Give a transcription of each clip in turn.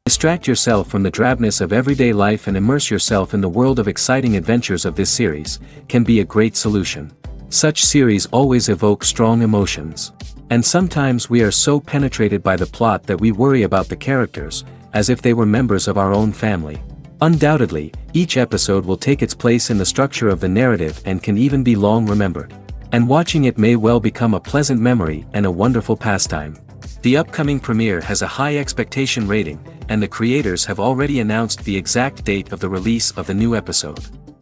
Distract yourself from the drabness of everyday life and immerse yourself in the world of exciting adventures of this series, can be a great solution. Such series always evoke strong emotions. And sometimes we are so penetrated by the plot that we worry about the characters, as if they were members of our own family. Undoubtedly, each episode will take its place in the structure of the narrative and can even be long remembered. And watching it may well become a pleasant memory and a wonderful pastime. The upcoming premiere has a high expectation rating, and the creators have already announced the exact date of the release of the new episode.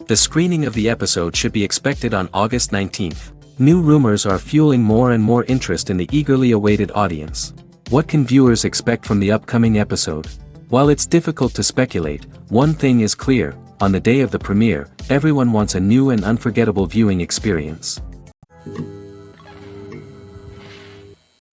The screening of the episode should be expected on August 19th. New rumors are fueling more and more interest in the eagerly awaited audience. What can viewers expect from the upcoming episode? While it's difficult to speculate, one thing is clear: on the day of the premiere, everyone wants a new and unforgettable viewing experience.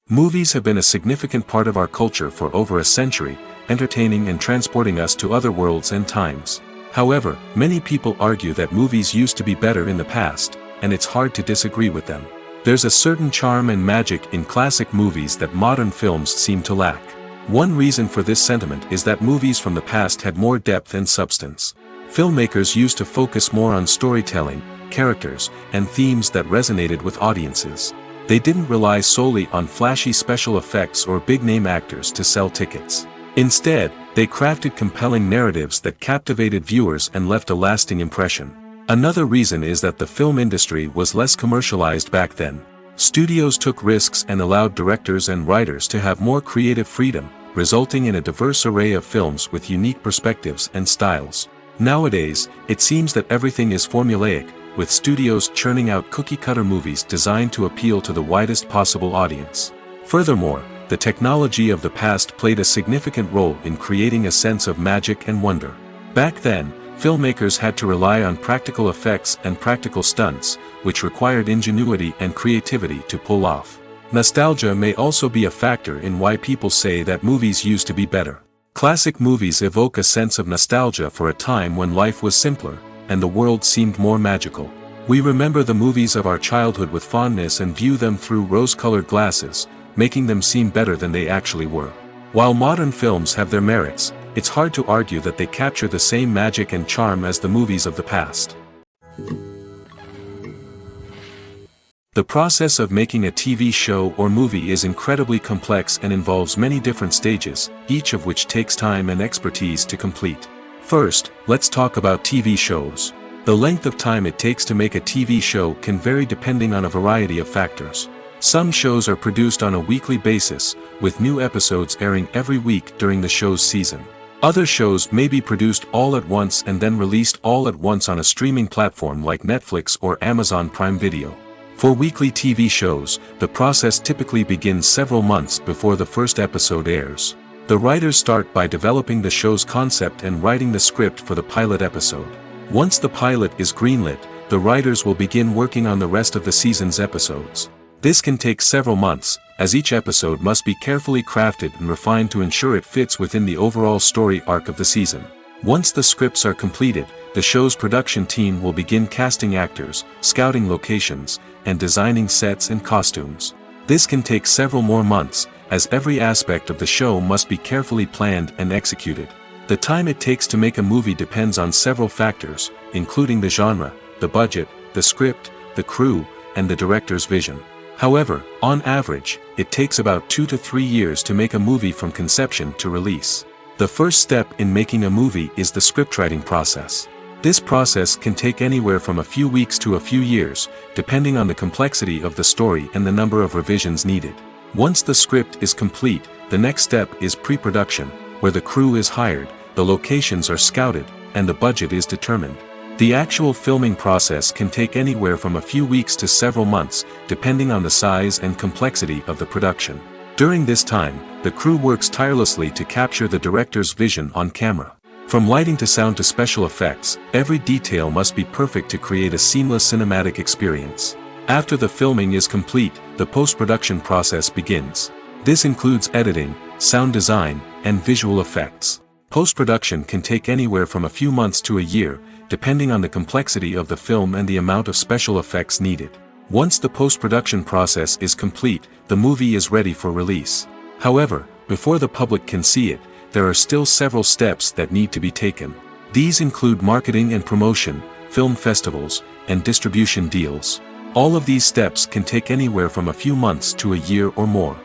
Movies have been a significant part of our culture for over a century, entertaining and transporting us to other worlds and times. However, many people argue that movies used to be better in the past, and it's hard to disagree with them. There's a certain charm and magic in classic movies that modern films seem to lack. One reason for this sentiment is that movies from the past had more depth and substance. Filmmakers used to focus more on storytelling, characters, and themes that resonated with audiences. They didn't rely solely on flashy special effects or big-name actors to sell tickets. Instead, they crafted compelling narratives that captivated viewers and left a lasting impression. Another reason is that the film industry was less commercialized back then. Studios took risks and allowed directors and writers to have more creative freedom, resulting in a diverse array of films with unique perspectives and styles. Nowadays, it seems that everything is formulaic, with studios churning out cookie-cutter movies designed to appeal to the widest possible audience. Furthermore, the technology of the past played a significant role in creating a sense of magic and wonder. Back then, filmmakers had to rely on practical effects and practical stunts, which required ingenuity and creativity to pull off. Nostalgia may also be a factor in why people say that movies used to be better. Classic movies evoke a sense of nostalgia for a time when life was simpler, and the world seemed more magical. We remember the movies of our childhood with fondness and view them through rose-colored glasses, making them seem better than they actually were. While modern films have their merits, it's hard to argue that they capture the same magic and charm as the movies of the past. The process of making a TV show or movie is incredibly complex and involves many different stages, each of which takes time and expertise to complete. First, let's talk about TV shows. The length of time it takes to make a TV show can vary depending on a variety of factors. Some shows are produced on a weekly basis, with new episodes airing every week during the show's season. Other shows may be produced all at once and then released all at once on a streaming platform like Netflix or Amazon Prime Video. For weekly TV shows, the process typically begins several months before the first episode airs. The writers start by developing the show's concept and writing the script for the pilot episode. Once the pilot is greenlit, the writers will begin working on the rest of the season's episodes. This can take several months, as each episode must be carefully crafted and refined to ensure it fits within the overall story arc of the season. Once the scripts are completed, the show's production team will begin casting actors, scouting locations, and designing sets and costumes. This can take several more months, as every aspect of the show must be carefully planned and executed. The time it takes to make a movie depends on several factors, including the genre, the budget, the script, the crew, and the director's vision. However, on average, it takes about 2 to 3 years to make a movie from conception to release. The first step in making a movie is the scriptwriting process. This process can take anywhere from a few weeks to a few years, depending on the complexity of the story and the number of revisions needed. Once the script is complete, the next step is pre-production, where the crew is hired, the locations are scouted, and the budget is determined. The actual filming process can take anywhere from a few weeks to several months, depending on the size and complexity of the production. During this time, the crew works tirelessly to capture the director's vision on camera. From lighting to sound to special effects, every detail must be perfect to create a seamless cinematic experience. After the filming is complete, the post-production process begins. This includes editing, sound design, and visual effects. Post-production can take anywhere from a few months to a year, depending on the complexity of the film and the amount of special effects needed. Once the post-production process is complete, the movie is ready for release. However, before the public can see it, there are still several steps that need to be taken. These include marketing and promotion, film festivals, and distribution deals. All of these steps can take anywhere from a few months to a year or more.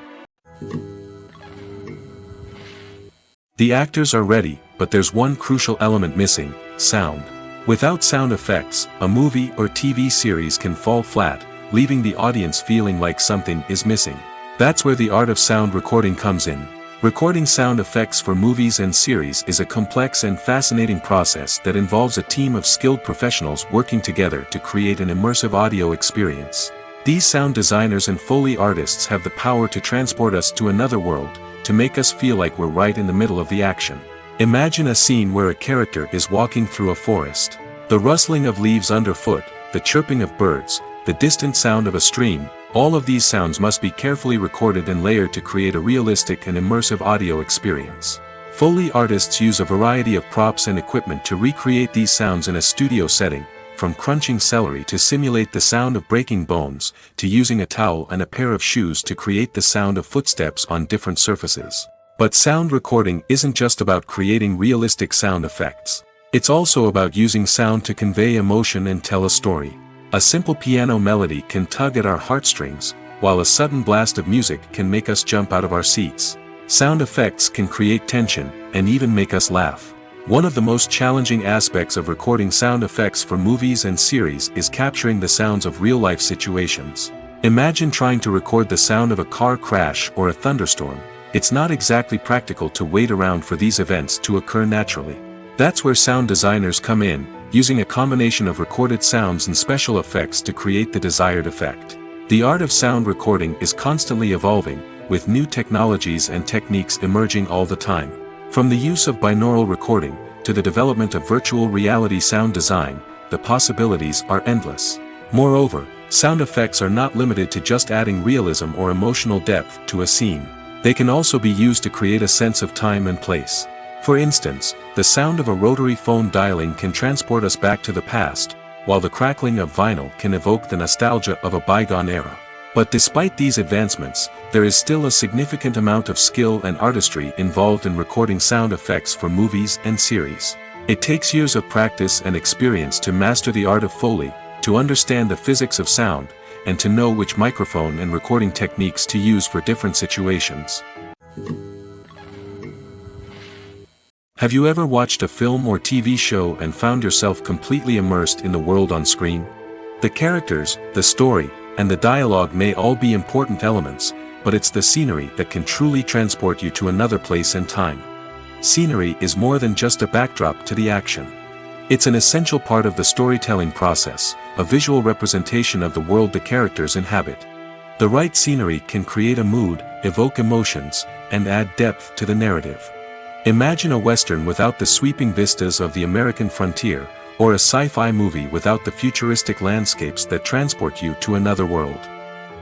The actors are ready, but there's one crucial element missing: sound. Without sound effects, a movie or TV series can fall flat, leaving the audience feeling like something is missing. That's where the art of sound recording comes in. Recording sound effects for movies and series is a complex and fascinating process that involves a team of skilled professionals working together to create an immersive audio experience. These sound designers and Foley artists have the power to transport us to another world, to make us feel like we're right in the middle of the action. Imagine a scene where a character is walking through a forest. The rustling of leaves underfoot, the chirping of birds, the distant sound of a stream, all of these sounds must be carefully recorded and layered to create a realistic and immersive audio experience. Foley artists use a variety of props and equipment to recreate these sounds in a studio setting, from crunching celery to simulate the sound of breaking bones, to using a towel and a pair of shoes to create the sound of footsteps on different surfaces. But sound recording isn't just about creating realistic sound effects. It's also about using sound to convey emotion and tell a story. A simple piano melody can tug at our heartstrings, while a sudden blast of music can make us jump out of our seats. Sound effects can create tension, and even make us laugh. One of the most challenging aspects of recording sound effects for movies and series is capturing the sounds of real-life situations. Imagine trying to record the sound of a car crash or a thunderstorm. It's not exactly practical to wait around for these events to occur naturally. That's where sound designers come in, using a combination of recorded sounds and special effects to create the desired effect. The art of sound recording is constantly evolving, with new technologies and techniques emerging all the time. From the use of binaural recording, to the development of virtual reality sound design, the possibilities are endless. Moreover, sound effects are not limited to just adding realism or emotional depth to a scene. They can also be used to create a sense of time and place. For instance, the sound of a rotary phone dialing can transport us back to the past, while the crackling of vinyl can evoke the nostalgia of a bygone era. But despite these advancements, there is still a significant amount of skill and artistry involved in recording sound effects for movies and series. It takes years of practice and experience to master the art of Foley, to understand the physics of sound, and to know which microphone and recording techniques to use for different situations. Have you ever watched a film or TV show and found yourself completely immersed in the world on screen? The characters, the story, and the dialogue may all be important elements, but it's the scenery that can truly transport you to another place and time. Scenery is more than just a backdrop to the action. It's an essential part of the storytelling process, a visual representation of the world the characters inhabit. The right scenery can create a mood, evoke emotions, and add depth to the narrative. Imagine a Western without the sweeping vistas of the American frontier, or a sci-fi movie without the futuristic landscapes that transport you to another world.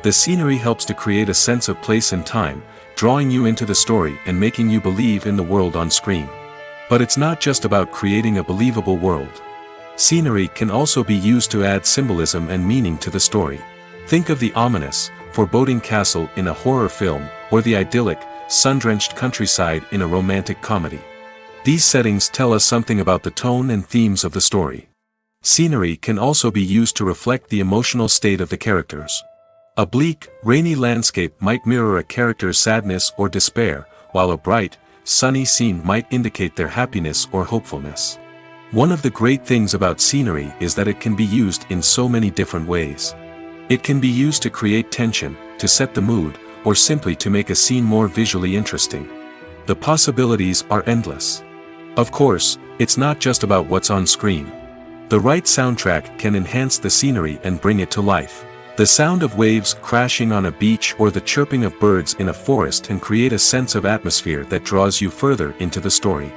The scenery helps to create a sense of place and time, drawing you into the story and making you believe in the world on screen. But it's not just about creating a believable world. Scenery can also be used to add symbolism and meaning to the story. Think of the ominous, foreboding castle in a horror film, or the idyllic, sun-drenched countryside in a romantic comedy. These settings tell us something about the tone and themes of the story. Scenery can also be used to reflect the emotional state of the characters. A bleak, rainy landscape might mirror a character's sadness or despair, while a bright, sunny scene might indicate their happiness or hopefulness. One of the great things about scenery is that it can be used in so many different ways. It can be used to create tension, to set the mood, or simply to make a scene more visually interesting. The possibilities are endless. Of course, it's not just about what's on screen. The right soundtrack can enhance the scenery and bring it to life. The sound of waves crashing on a beach or the chirping of birds in a forest can create a sense of atmosphere that draws you further into the story.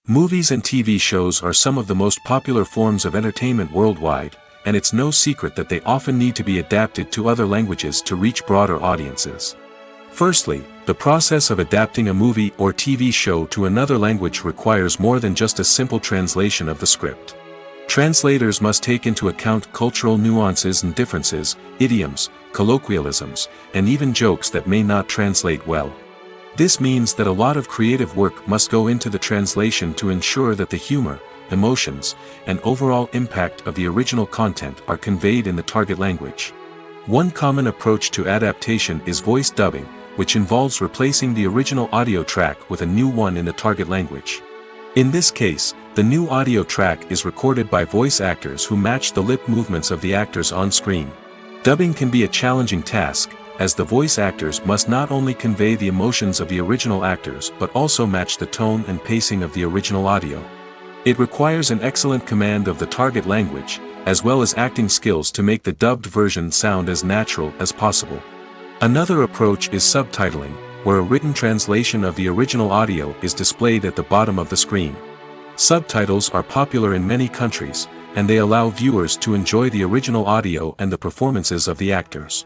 Movies and TV shows are some of the most popular forms of entertainment worldwide, and it's no secret that they often need to be adapted to other languages to reach broader audiences. Firstly, the process of adapting a movie or TV show to another language requires more than just a simple translation of the script. Translators must take into account cultural nuances and differences, idioms, colloquialisms, and even jokes that may not translate well. This means that a lot of creative work must go into the translation to ensure that the humor, emotions, and overall impact of the original content are conveyed in the target language. One common approach to adaptation is voice dubbing, which involves replacing the original audio track with a new one in the target language. In this case, the new audio track is recorded by voice actors who match the lip movements of the actors on screen. Dubbing can be a challenging task, as the voice actors must not only convey the emotions of the original actors but also match the tone and pacing of the original audio. It requires an excellent command of the target language, as well as acting skills to make the dubbed version sound as natural as possible. Another approach is subtitling, where a written translation of the original audio is displayed at the bottom of the screen. Subtitles are popular in many countries, and they allow viewers to enjoy the original audio and the performances of the actors.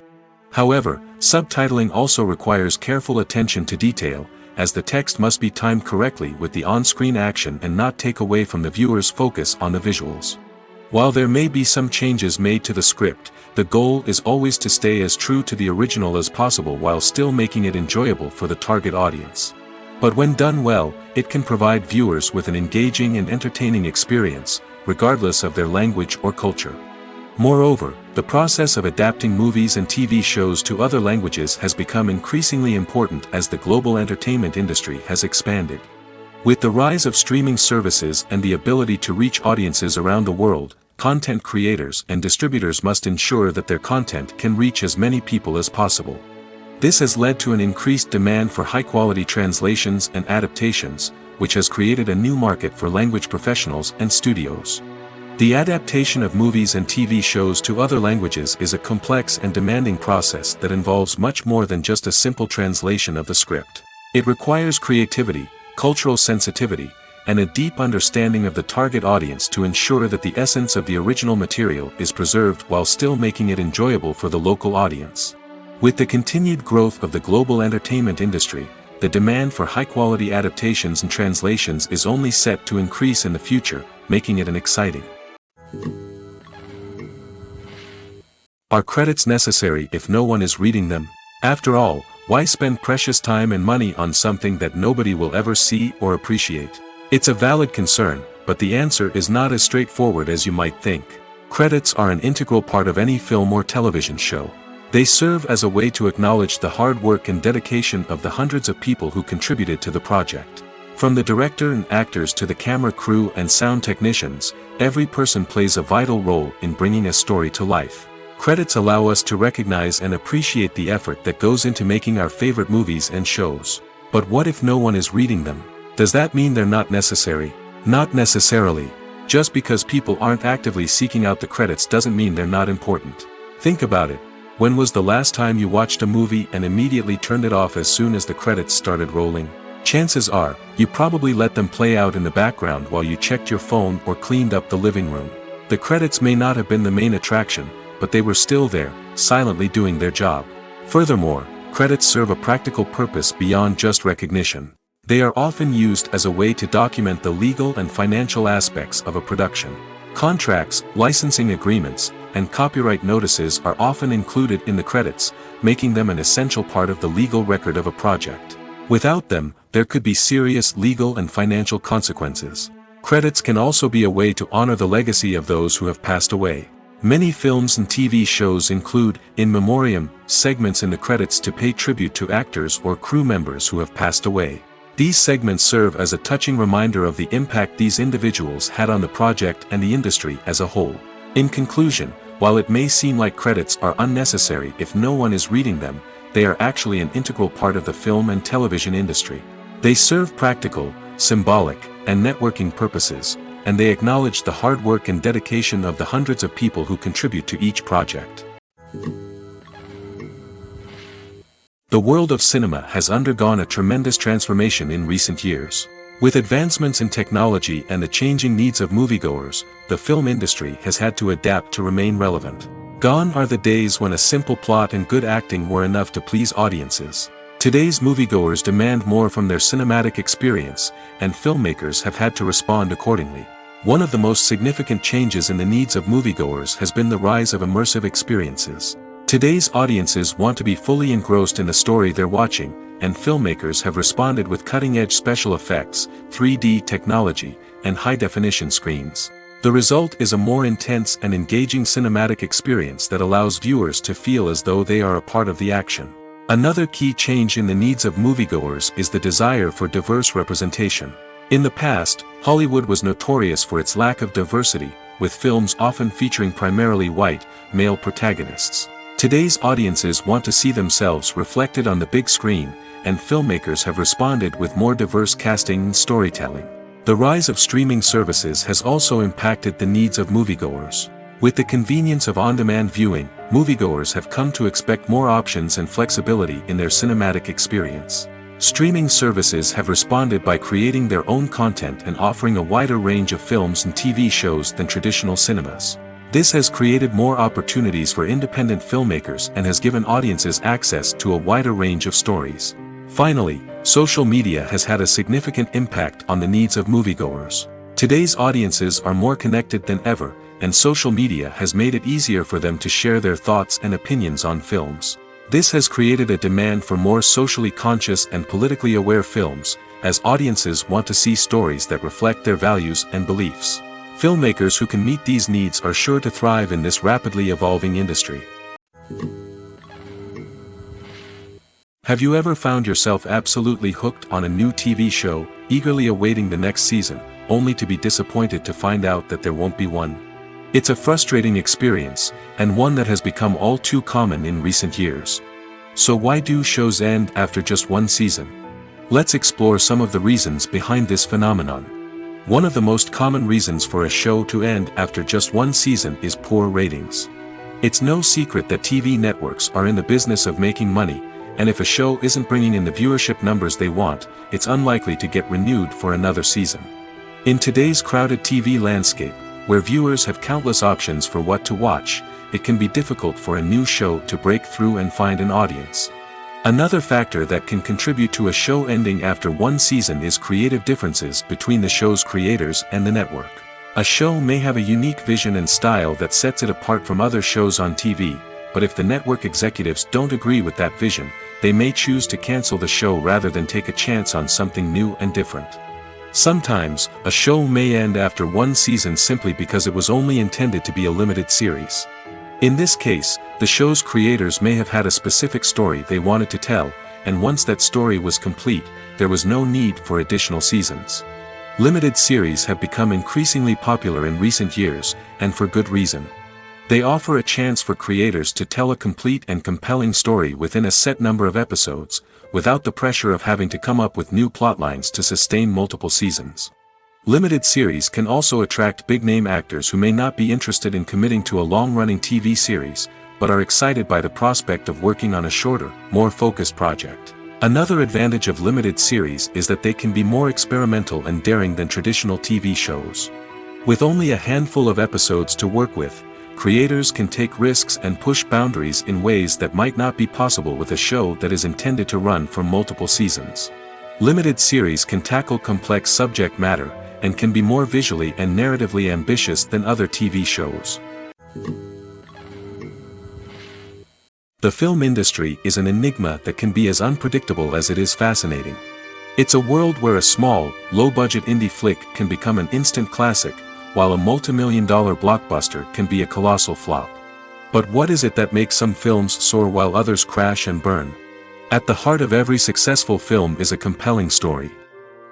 However, subtitling also requires careful attention to detail, as the text must be timed correctly with the on-screen action and not take away from the viewer's focus on the visuals. While there may be some changes made to the script, the goal is always to stay as true to the original as possible while still making it enjoyable for the target audience. But when done well, it can provide viewers with an engaging and entertaining experience, regardless of their language or culture. Moreover, the process of adapting movies and TV shows to other languages has become increasingly important as the global entertainment industry has expanded. With the rise of streaming services and the ability to reach audiences around the world, content creators and distributors must ensure that their content can reach as many people as possible. This has led to an increased demand for high-quality translations and adaptations, which has created a new market for language professionals and studios. The adaptation of movies and TV shows to other languages is a complex and demanding process that involves much more than just a simple translation of the script. It requires creativity, cultural sensitivity, and a deep understanding of the target audience to ensure that the essence of the original material is preserved while still making it enjoyable for the local audience. With the continued growth of the global entertainment industry, the demand for high-quality adaptations and translations is only set to increase in the future, making it an exciting. Are credits necessary if no one is reading them? After all, why spend precious time and money on something that nobody will ever see or appreciate? It's a valid concern, but the answer is not as straightforward as you might think. Credits are an integral part of any film or television show. They serve as a way to acknowledge the hard work and dedication of the hundreds of people who contributed to the project. From the director and actors to the camera crew and sound technicians, every person plays a vital role in bringing a story to life. Credits allow us to recognize and appreciate the effort that goes into making our favorite movies and shows. But what if no one is reading them? Does that mean they're not necessary? Not necessarily. Just because people aren't actively seeking out the credits doesn't mean they're not important. Think about it. When was the last time you watched a movie and immediately turned it off as soon as the credits started rolling? Chances are, you probably let them play out in the background while you checked your phone or cleaned up the living room. The credits may not have been the main attraction, but they were still there, silently doing their job. Furthermore, credits serve a practical purpose beyond just recognition. They are often used as a way to document the legal and financial aspects of a production. Contracts, licensing agreements, and copyright notices are often included in the credits, making them an essential part of the legal record of a project. Without them, there could be serious legal and financial consequences. Credits can also be a way to honor the legacy of those who have passed away. Many films and TV shows include, in memoriam, segments in the credits to pay tribute to actors or crew members who have passed away. These segments serve as a touching reminder of the impact these individuals had on the project and the industry as a whole. In conclusion, while it may seem like credits are unnecessary if no one is reading them, they are actually an integral part of the film and television industry. They serve practical, symbolic, and networking purposes, and they acknowledge the hard work and dedication of the hundreds of people who contribute to each project. The world of cinema has undergone a tremendous transformation in recent years. With advancements in technology and the changing needs of moviegoers, the film industry has had to adapt to remain relevant. Gone are the days when a simple plot and good acting were enough to please audiences. Today's moviegoers demand more from their cinematic experience, and filmmakers have had to respond accordingly. One of the most significant changes in the needs of moviegoers has been the rise of immersive experiences. Today's audiences want to be fully engrossed in the story they're watching, and filmmakers have responded with cutting-edge special effects, 3D technology, and high-definition screens. The result is a more intense and engaging cinematic experience that allows viewers to feel as though they are a part of the action. Another key change in the needs of moviegoers is the desire for diverse representation. In the past, Hollywood was notorious for its lack of diversity, with films often featuring primarily white, male protagonists. Today's audiences want to see themselves reflected on the big screen, and filmmakers have responded with more diverse casting and storytelling. The rise of streaming services has also impacted the needs of moviegoers. With the convenience of on-demand viewing, moviegoers have come to expect more options and flexibility in their cinematic experience. Streaming services have responded by creating their own content and offering a wider range of films and TV shows than traditional cinemas. This has created more opportunities for independent filmmakers and has given audiences access to a wider range of stories. Finally, social media has had a significant impact on the needs of moviegoers. Today's audiences are more connected than ever, and social media has made it easier for them to share their thoughts and opinions on films. This has created a demand for more socially conscious and politically aware films, as audiences want to see stories that reflect their values and beliefs. Filmmakers who can meet these needs are sure to thrive in this rapidly evolving industry. Have you ever found yourself absolutely hooked on a new TV show, eagerly awaiting the next season, only to be disappointed to find out that there won't be one? It's a frustrating experience, and one that has become all too common in recent years. So why do shows end after just one season? Let's explore some of the reasons behind this phenomenon. One of the most common reasons for a show to end after just one season is poor ratings. It's no secret that TV networks are in the business of making money, and if a show isn't bringing in the viewership numbers they want, it's unlikely to get renewed for another season. In today's crowded TV landscape, where viewers have countless options for what to watch, it can be difficult for a new show to break through and find an audience. Another factor that can contribute to a show ending after one season is creative differences between the show's creators and the network. A show may have a unique vision and style that sets it apart from other shows on TV, but if the network executives don't agree with that vision, they may choose to cancel the show rather than take a chance on something new and different. Sometimes, a show may end after one season simply because it was only intended to be a limited series. In this case, the show's creators may have had a specific story they wanted to tell, and once that story was complete, there was no need for additional seasons. Limited series have become increasingly popular in recent years, and for good reason. They offer a chance for creators to tell a complete and compelling story within a set number of episodes, without the pressure of having to come up with new plotlines to sustain multiple seasons. Limited series can also attract big-name actors who may not be interested in committing to a long-running TV series, but are excited by the prospect of working on a shorter, more focused project. Another advantage of limited series is that they can be more experimental and daring than traditional TV shows. With only a handful of episodes to work with, creators can take risks and push boundaries in ways that might not be possible with a show that is intended to run for multiple seasons. Limited series can tackle complex subject matter, and can be more visually and narratively ambitious than other TV shows. The film industry is an enigma that can be as unpredictable as it is fascinating. It's a world where a small, low-budget indie flick can become an instant classic, while a multi-million-dollar blockbuster can be a colossal flop. But what is it that makes some films soar while others crash and burn? At the heart of every successful film is a compelling story.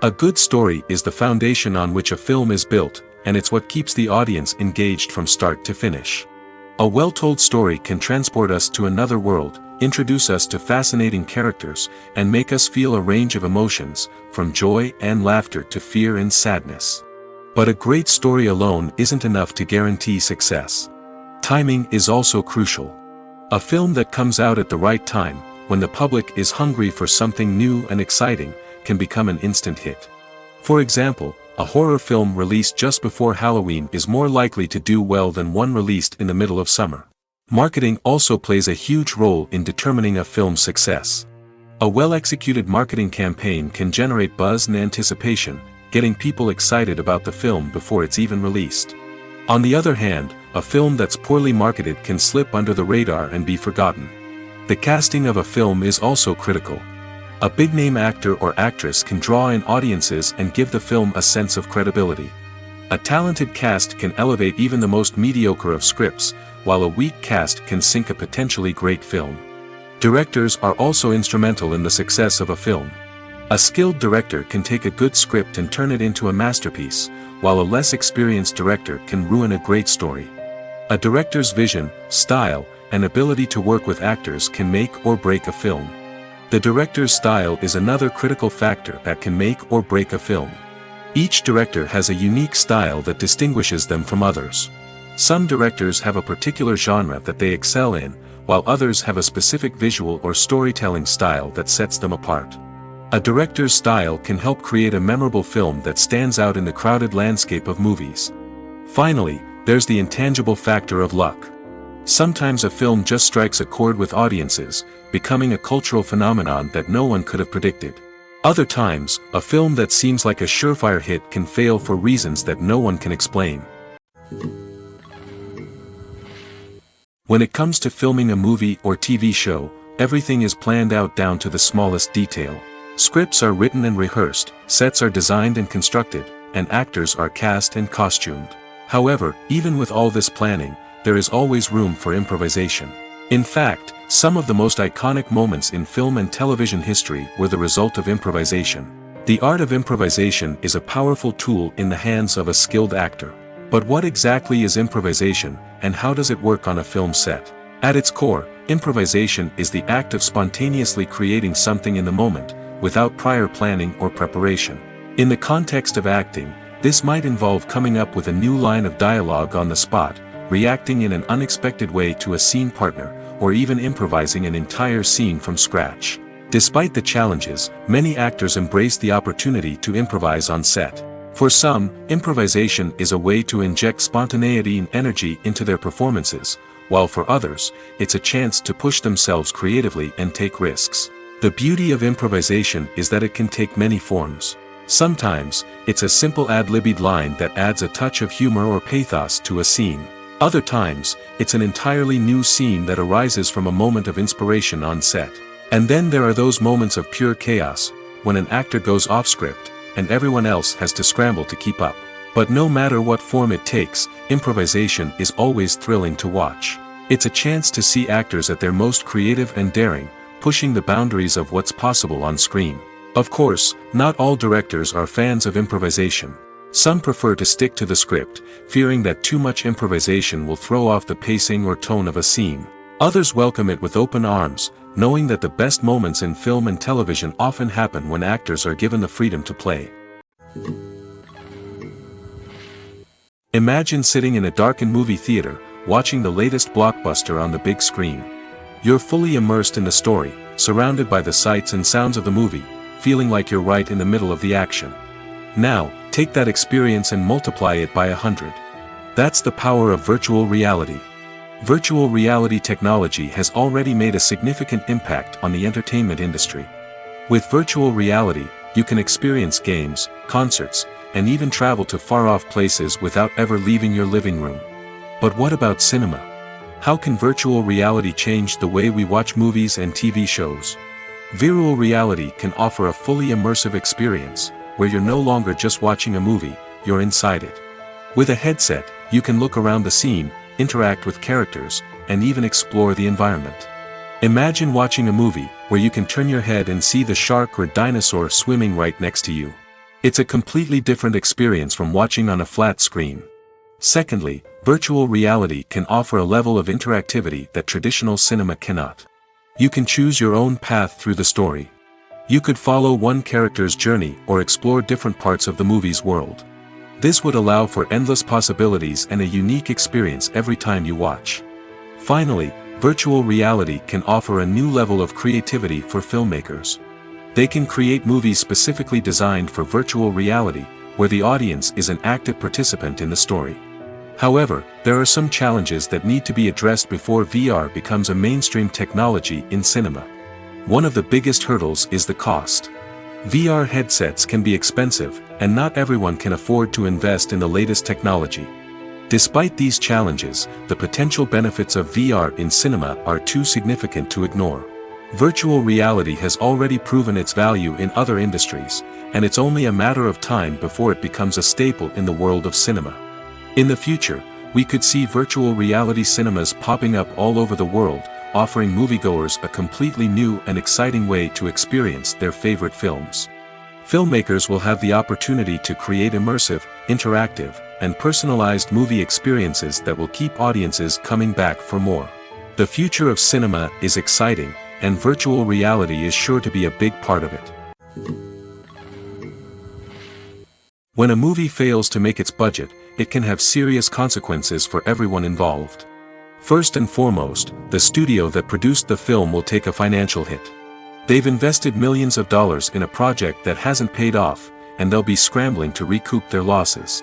A good story is the foundation on which a film is built, and it's what keeps the audience engaged from start to finish. A well-told story can transport us to another world, introduce us to fascinating characters, and make us feel a range of emotions, from joy and laughter to fear and sadness. But a great story alone isn't enough to guarantee success. Timing is also crucial. A film that comes out at the right time, when the public is hungry for something new and exciting, can become an instant hit. For example, a horror film released just before Halloween is more likely to do well than one released in the middle of summer. Marketing also plays a huge role in determining a film's success. A well-executed marketing campaign can generate buzz and anticipation, getting people excited about the film before it's even released. On the other hand, a film that's poorly marketed can slip under the radar and be forgotten. The casting of a film is also critical. A big-name actor or actress can draw in audiences and give the film a sense of credibility. A talented cast can elevate even the most mediocre of scripts, while a weak cast can sink a potentially great film. Directors are also instrumental in the success of a film. A skilled director can take a good script and turn it into a masterpiece, while a less experienced director can ruin a great story. A director's vision, style, and ability to work with actors can make or break a film. The director's style is another critical factor that can make or break a film. Each director has a unique style that distinguishes them from others. Some directors have a particular genre that they excel in, while others have a specific visual or storytelling style that sets them apart. A director's style can help create a memorable film that stands out in the crowded landscape of movies. Finally, there's the intangible factor of luck. Sometimes a film just strikes a chord with audiences, becoming a cultural phenomenon that no one could have predicted. Other times, a film that seems like a surefire hit can fail for reasons that no one can explain. When it comes to filming a movie or TV show, everything is planned out down to the smallest detail. Scripts are written and rehearsed, sets are designed and constructed, and actors are cast and costumed. However, even with all this planning, there is always room for improvisation. In fact, some of the most iconic moments in film and television history were the result of improvisation. The art of improvisation is a powerful tool in the hands of a skilled actor. But what exactly is improvisation, and how does it work on a film set? At its core, improvisation is the act of spontaneously creating something in the moment, without prior planning or preparation. In the context of acting, this might involve coming up with a new line of dialogue on the spot, reacting in an unexpected way to a scene partner, or even improvising an entire scene from scratch. Despite the challenges, many actors embrace the opportunity to improvise on set. For some, improvisation is a way to inject spontaneity and energy into their performances, while for others, it's a chance to push themselves creatively and take risks. The beauty of improvisation is that it can take many forms. Sometimes, it's a simple ad-libbed line that adds a touch of humor or pathos to a scene. Other times, it's an entirely new scene that arises from a moment of inspiration on set. And then there are those moments of pure chaos, when an actor goes off script, and everyone else has to scramble to keep up. But no matter what form it takes, improvisation is always thrilling to watch. It's a chance to see actors at their most creative and daring, pushing the boundaries of what's possible on screen. Of course, not all directors are fans of improvisation. Some prefer to stick to the script, fearing that too much improvisation will throw off the pacing or tone of a scene. Others welcome it with open arms, knowing that the best moments in film and television often happen when actors are given the freedom to play. Imagine sitting in a darkened movie theater, watching the latest blockbuster on the big screen. You're fully immersed in the story, surrounded by the sights and sounds of the movie, feeling like you're right in the middle of the action. Now, take that experience and multiply it by 100. That's the power of virtual reality. Virtual reality technology has already made a significant impact on the entertainment industry. With virtual reality, you can experience games, concerts, and even travel to far-off places without ever leaving your living room. But what about cinema? How can virtual reality change the way we watch movies and TV shows? Virtual reality can offer a fully immersive experience, where you're no longer just watching a movie, you're inside it. With a headset, you can look around the scene, interact with characters, and even explore the environment. Imagine watching a movie where you can turn your head and see the shark or dinosaur swimming right next to you. It's a completely different experience from watching on a flat screen. Secondly, virtual reality can offer a level of interactivity that traditional cinema cannot. You can choose your own path through the story. You could follow one character's journey or explore different parts of the movie's world. This would allow for endless possibilities and a unique experience every time you watch. Finally, virtual reality can offer a new level of creativity for filmmakers. They can create movies specifically designed for virtual reality, where the audience is an active participant in the story. However, there are some challenges that need to be addressed before VR becomes a mainstream technology in cinema. One of the biggest hurdles is the cost. VR headsets can be expensive, and not everyone can afford to invest in the latest technology. Despite these challenges, the potential benefits of VR in cinema are too significant to ignore. Virtual reality has already proven its value in other industries, and it's only a matter of time before it becomes a staple in the world of cinema. In the future, we could see virtual reality cinemas popping up all over the world, offering moviegoers a completely new and exciting way to experience their favorite films. Filmmakers will have the opportunity to create immersive, interactive, and personalized movie experiences that will keep audiences coming back for more. The future of cinema is exciting, and virtual reality is sure to be a big part of it. When a movie fails to make its budget, it can have serious consequences for everyone involved. First and foremost, the studio that produced the film will take a financial hit. They've invested millions of dollars in a project that hasn't paid off, and they'll be scrambling to recoup their losses.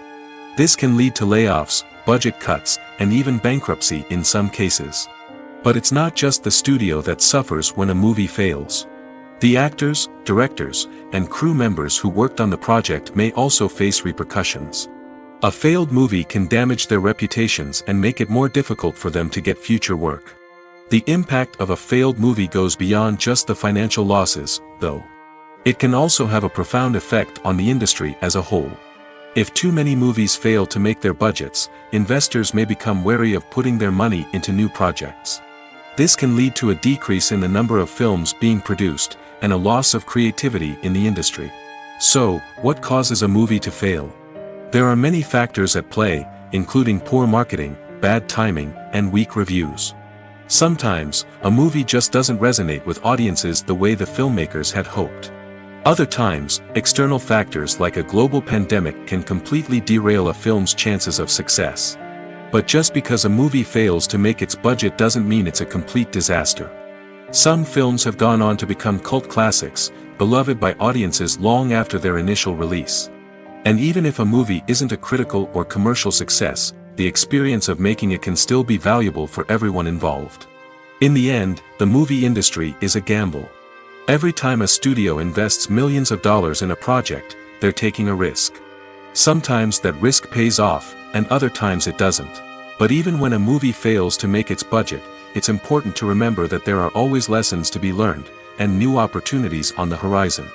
This can lead to layoffs, budget cuts, and even bankruptcy in some cases. But it's not just the studio that suffers when a movie fails. The actors, directors, and crew members who worked on the project may also face repercussions. A failed movie can damage their reputations and make it more difficult for them to get future work. The impact of a failed movie goes beyond just the financial losses, though. It can also have a profound effect on the industry as a whole. If too many movies fail to make their budgets, investors may become wary of putting their money into new projects. This can lead to a decrease in the number of films being produced, and a loss of creativity in the industry. So, what causes a movie to fail? There are many factors at play, including poor marketing, bad timing, and weak reviews. Sometimes, a movie just doesn't resonate with audiences the way the filmmakers had hoped. Other times, external factors like a global pandemic can completely derail a film's chances of success. But just because a movie fails to make its budget doesn't mean it's a complete disaster. Some films have gone on to become cult classics, beloved by audiences long after their initial release. And even if a movie isn't a critical or commercial success, the experience of making it can still be valuable for everyone involved. In the end, the movie industry is a gamble. Every time a studio invests millions of dollars in a project, they're taking a risk. Sometimes that risk pays off, and other times it doesn't. But even when a movie fails to make its budget, it's important to remember that there are always lessons to be learned, and new opportunities on the horizon.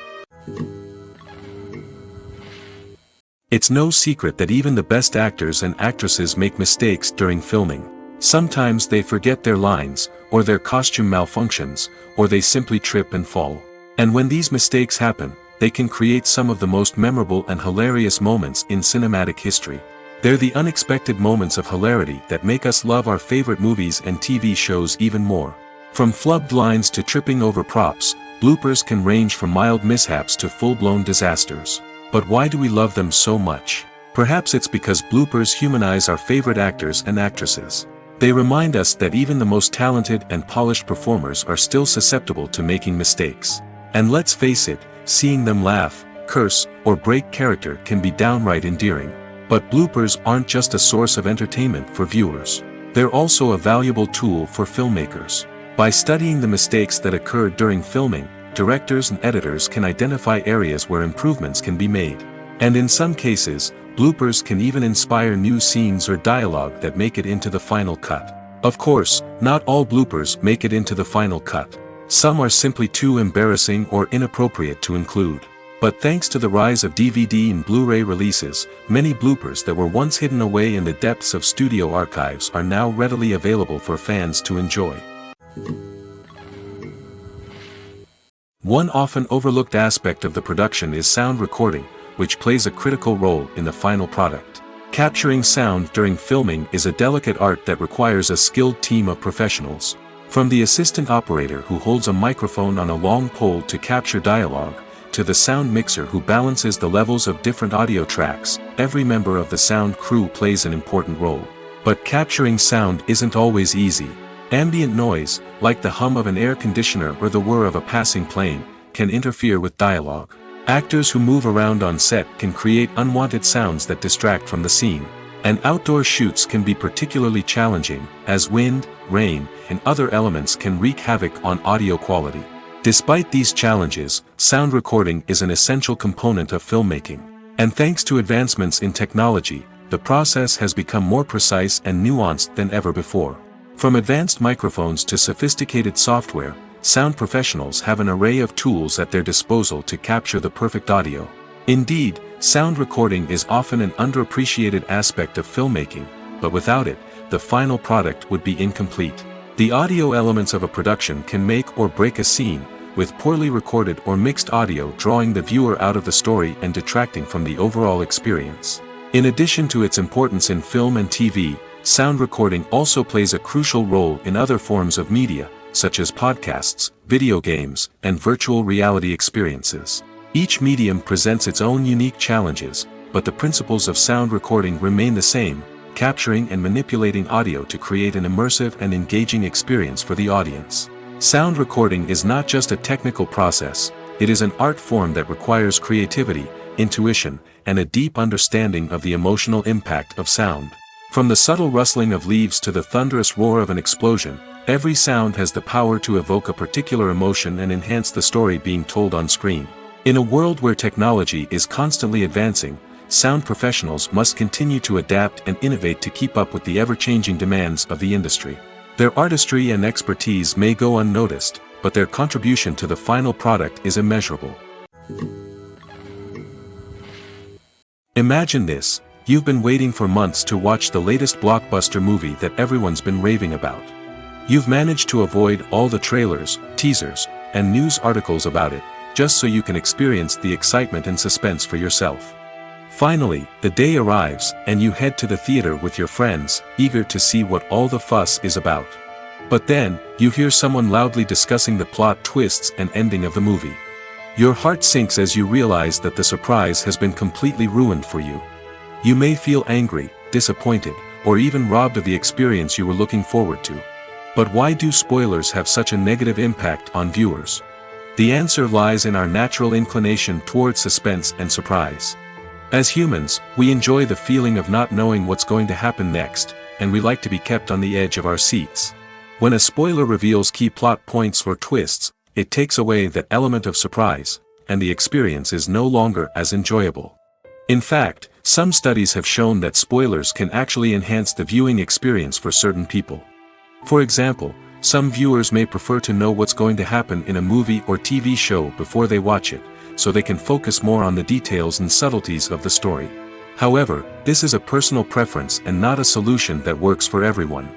It's no secret that even the best actors and actresses make mistakes during filming. Sometimes they forget their lines, or their costume malfunctions, or they simply trip and fall. And when these mistakes happen, they can create some of the most memorable and hilarious moments in cinematic history. They're the unexpected moments of hilarity that make us love our favorite movies and TV shows even more. From flubbed lines to tripping over props, bloopers can range from mild mishaps to full-blown disasters. But why do we love them so much? Perhaps it's because bloopers humanize our favorite actors and actresses. They remind us that even the most talented and polished performers are still susceptible to making mistakes. And let's face it, seeing them laugh, curse, or break character can be downright endearing. But bloopers aren't just a source of entertainment for viewers. They're also a valuable tool for filmmakers. By studying the mistakes that occurred during filming, directors and editors can identify areas where improvements can be made. And in some cases, bloopers can even inspire new scenes or dialogue that make it into the final cut. Of course, not all bloopers make it into the final cut. Some are simply too embarrassing or inappropriate to include. But thanks to the rise of DVD and Blu-ray releases, many bloopers that were once hidden away in the depths of studio archives are now readily available for fans to enjoy. One often overlooked aspect of the production is sound recording, which plays a critical role in the final product. Capturing sound during filming is a delicate art that requires a skilled team of professionals. From the assistant operator who holds a microphone on a long pole to capture dialogue, to the sound mixer who balances the levels of different audio tracks, every member of the sound crew plays an important role. But capturing sound isn't always easy. Ambient noise, like the hum of an air conditioner or the whir of a passing plane, can interfere with dialogue. Actors who move around on set can create unwanted sounds that distract from the scene. And outdoor shoots can be particularly challenging, as wind, rain, and other elements can wreak havoc on audio quality. Despite these challenges, sound recording is an essential component of filmmaking. And thanks to advancements in technology, the process has become more precise and nuanced than ever before. From advanced microphones to sophisticated software, sound professionals have an array of tools at their disposal to capture the perfect audio. Indeed, sound recording is often an underappreciated aspect of filmmaking, but without it, the final product would be incomplete. The audio elements of a production can make or break a scene, with poorly recorded or mixed audio drawing the viewer out of the story and detracting from the overall experience. In addition to its importance in film and TV, sound recording also plays a crucial role in other forms of media, such as podcasts, video games, and virtual reality experiences. Each medium presents its own unique challenges, but the principles of sound recording remain the same: capturing and manipulating audio to create an immersive and engaging experience for the audience. Sound recording is not just a technical process, it is an art form that requires creativity, intuition, and a deep understanding of the emotional impact of sound. From the subtle rustling of leaves to the thunderous roar of an explosion, every sound has the power to evoke a particular emotion and enhance the story being told on screen. In a world where technology is constantly advancing, sound professionals must continue to adapt and innovate to keep up with the ever-changing demands of the industry. Their artistry and expertise may go unnoticed, but their contribution to the final product is immeasurable. Imagine this: you've been waiting for months to watch the latest blockbuster movie that everyone's been raving about. You've managed to avoid all the trailers, teasers, and news articles about it, just so you can experience the excitement and suspense for yourself. Finally, the day arrives, and you head to the theater with your friends, eager to see what all the fuss is about. But then, you hear someone loudly discussing the plot twists and ending of the movie. Your heart sinks as you realize that the surprise has been completely ruined for you. You may feel angry, disappointed, or even robbed of the experience you were looking forward to. But why do spoilers have such a negative impact on viewers? The answer lies in our natural inclination towards suspense and surprise. As humans, we enjoy the feeling of not knowing what's going to happen next, and we like to be kept on the edge of our seats. When a spoiler reveals key plot points or twists, it takes away that element of surprise, and the experience is no longer as enjoyable. In fact, some studies have shown that spoilers can actually enhance the viewing experience for certain people. For example, some viewers may prefer to know what's going to happen in a movie or TV show before they watch it, so they can focus more on the details and subtleties of the story. However, this is a personal preference and not a solution that works for everyone.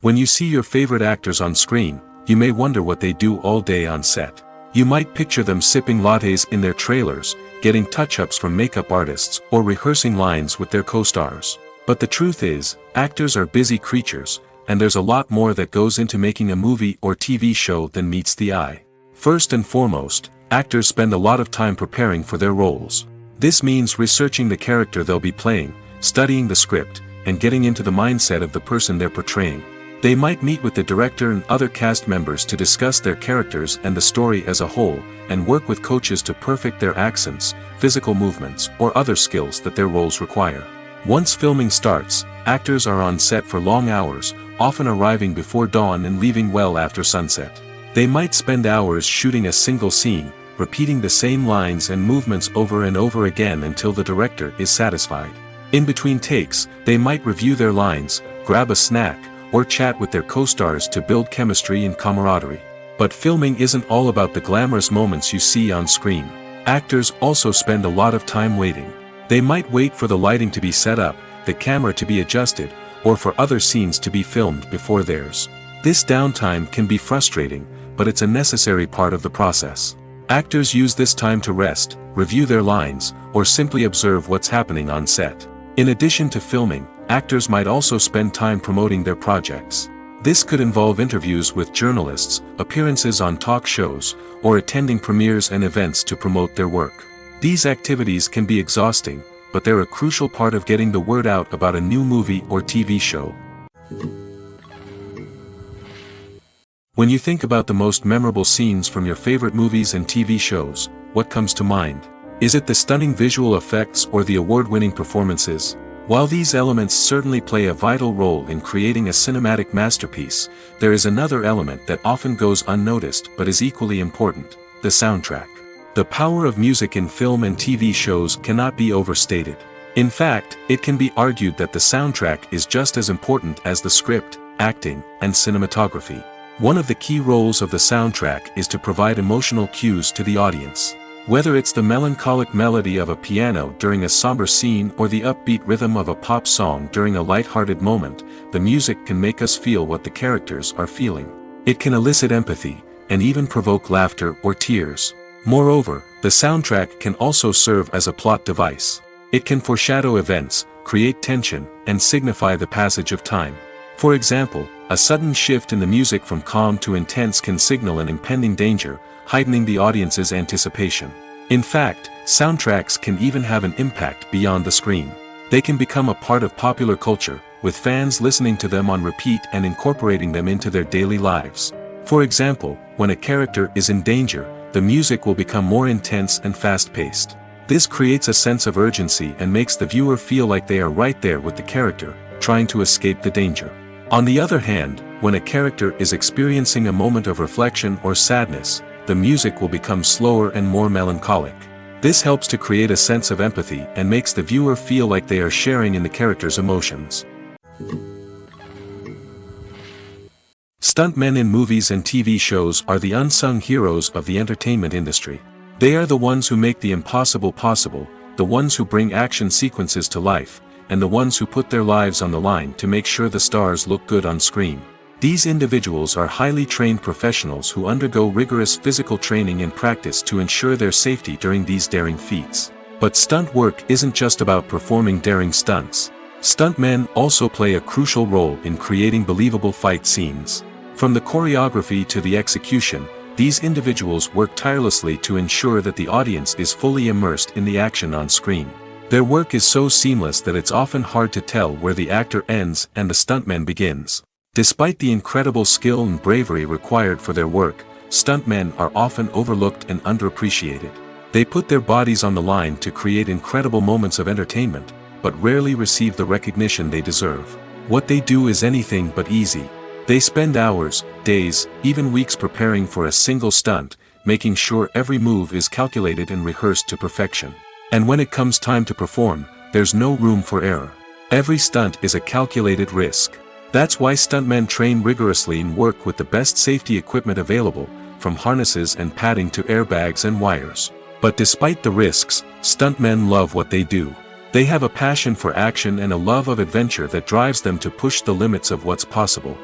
When you see your favorite actors on screen, you may wonder what they do all day on set. You might picture them sipping lattes in their trailers, getting touch-ups from makeup artists, or rehearsing lines with their co-stars. But the truth is, actors are busy creatures, and there's a lot more that goes into making a movie or TV show than meets the eye. First and foremost, actors spend a lot of time preparing for their roles. This means researching the character they'll be playing, studying the script, and getting into the mindset of the person they're portraying. They might meet with the director and other cast members to discuss their characters and the story as a whole, and work with coaches to perfect their accents, physical movements, or other skills that their roles require. Once filming starts, actors are on set for long hours, often arriving before dawn and leaving well after sunset. They might spend hours shooting a single scene, repeating the same lines and movements over and over again until the director is satisfied. In between takes, they might review their lines, grab a snack, or chat with their co-stars to build chemistry and camaraderie. But filming isn't all about the glamorous moments you see on screen. Actors also spend a lot of time waiting. They might wait for the lighting to be set up, the camera to be adjusted, or for other scenes to be filmed before theirs. This downtime can be frustrating, but it's a necessary part of the process. Actors use this time to rest, review their lines, or simply observe what's happening on set. In addition to filming, actors might also spend time promoting their projects. This could involve interviews with journalists, appearances on talk shows, or attending premieres and events to promote their work. These activities can be exhausting, but they're a crucial part of getting the word out about a new movie or TV show. When you think about the most memorable scenes from your favorite movies and TV shows, what comes to mind? Is it the stunning visual effects or the award-winning performances? While these elements certainly play a vital role in creating a cinematic masterpiece, there is another element that often goes unnoticed but is equally important: the soundtrack. The power of music in film and TV shows cannot be overstated. In fact, it can be argued that the soundtrack is just as important as the script, acting, and cinematography. One of the key roles of the soundtrack is to provide emotional cues to the audience. Whether it's the melancholic melody of a piano during a somber scene or the upbeat rhythm of a pop song during a light-hearted moment, the music can make us feel what the characters are feeling. It can elicit empathy, and even provoke laughter or tears. Moreover, the soundtrack can also serve as a plot device. It can foreshadow events, create tension, and signify the passage of time. For example, a sudden shift in the music from calm to intense can signal an impending danger, heightening the audience's anticipation. In fact, soundtracks can even have an impact beyond the screen. They can become a part of popular culture, with fans listening to them on repeat and incorporating them into their daily lives. For example, when a character is in danger, the music will become more intense and fast-paced. This creates a sense of urgency and makes the viewer feel like they are right there with the character, trying to escape the danger. On the other hand, when a character is experiencing a moment of reflection or sadness, the music will become slower and more melancholic. This helps to create a sense of empathy and makes the viewer feel like they are sharing in the character's emotions. Stuntmen in movies and TV shows are the unsung heroes of the entertainment industry. They are the ones who make the impossible possible, the ones who bring action sequences to life, and the ones who put their lives on the line to make sure the stars look good on screen. These individuals are highly trained professionals who undergo rigorous physical training and practice to ensure their safety during these daring feats. But stunt work isn't just about performing daring stunts. Stuntmen also play a crucial role in creating believable fight scenes. From the choreography to the execution, these individuals work tirelessly to ensure that the audience is fully immersed in the action on screen. Their work is so seamless that it's often hard to tell where the actor ends and the stuntman begins. Despite the incredible skill and bravery required for their work, stuntmen are often overlooked and underappreciated. They put their bodies on the line to create incredible moments of entertainment, but rarely receive the recognition they deserve. What they do is anything but easy. They spend hours, days, even weeks preparing for a single stunt, making sure every move is calculated and rehearsed to perfection. And when it comes time to perform, there's no room for error. Every stunt is a calculated risk. That's why stuntmen train rigorously and work with the best safety equipment available, from harnesses and padding to airbags and wires. But despite the risks, stuntmen love what they do. They have a passion for action and a love of adventure that drives them to push the limits of what's possible.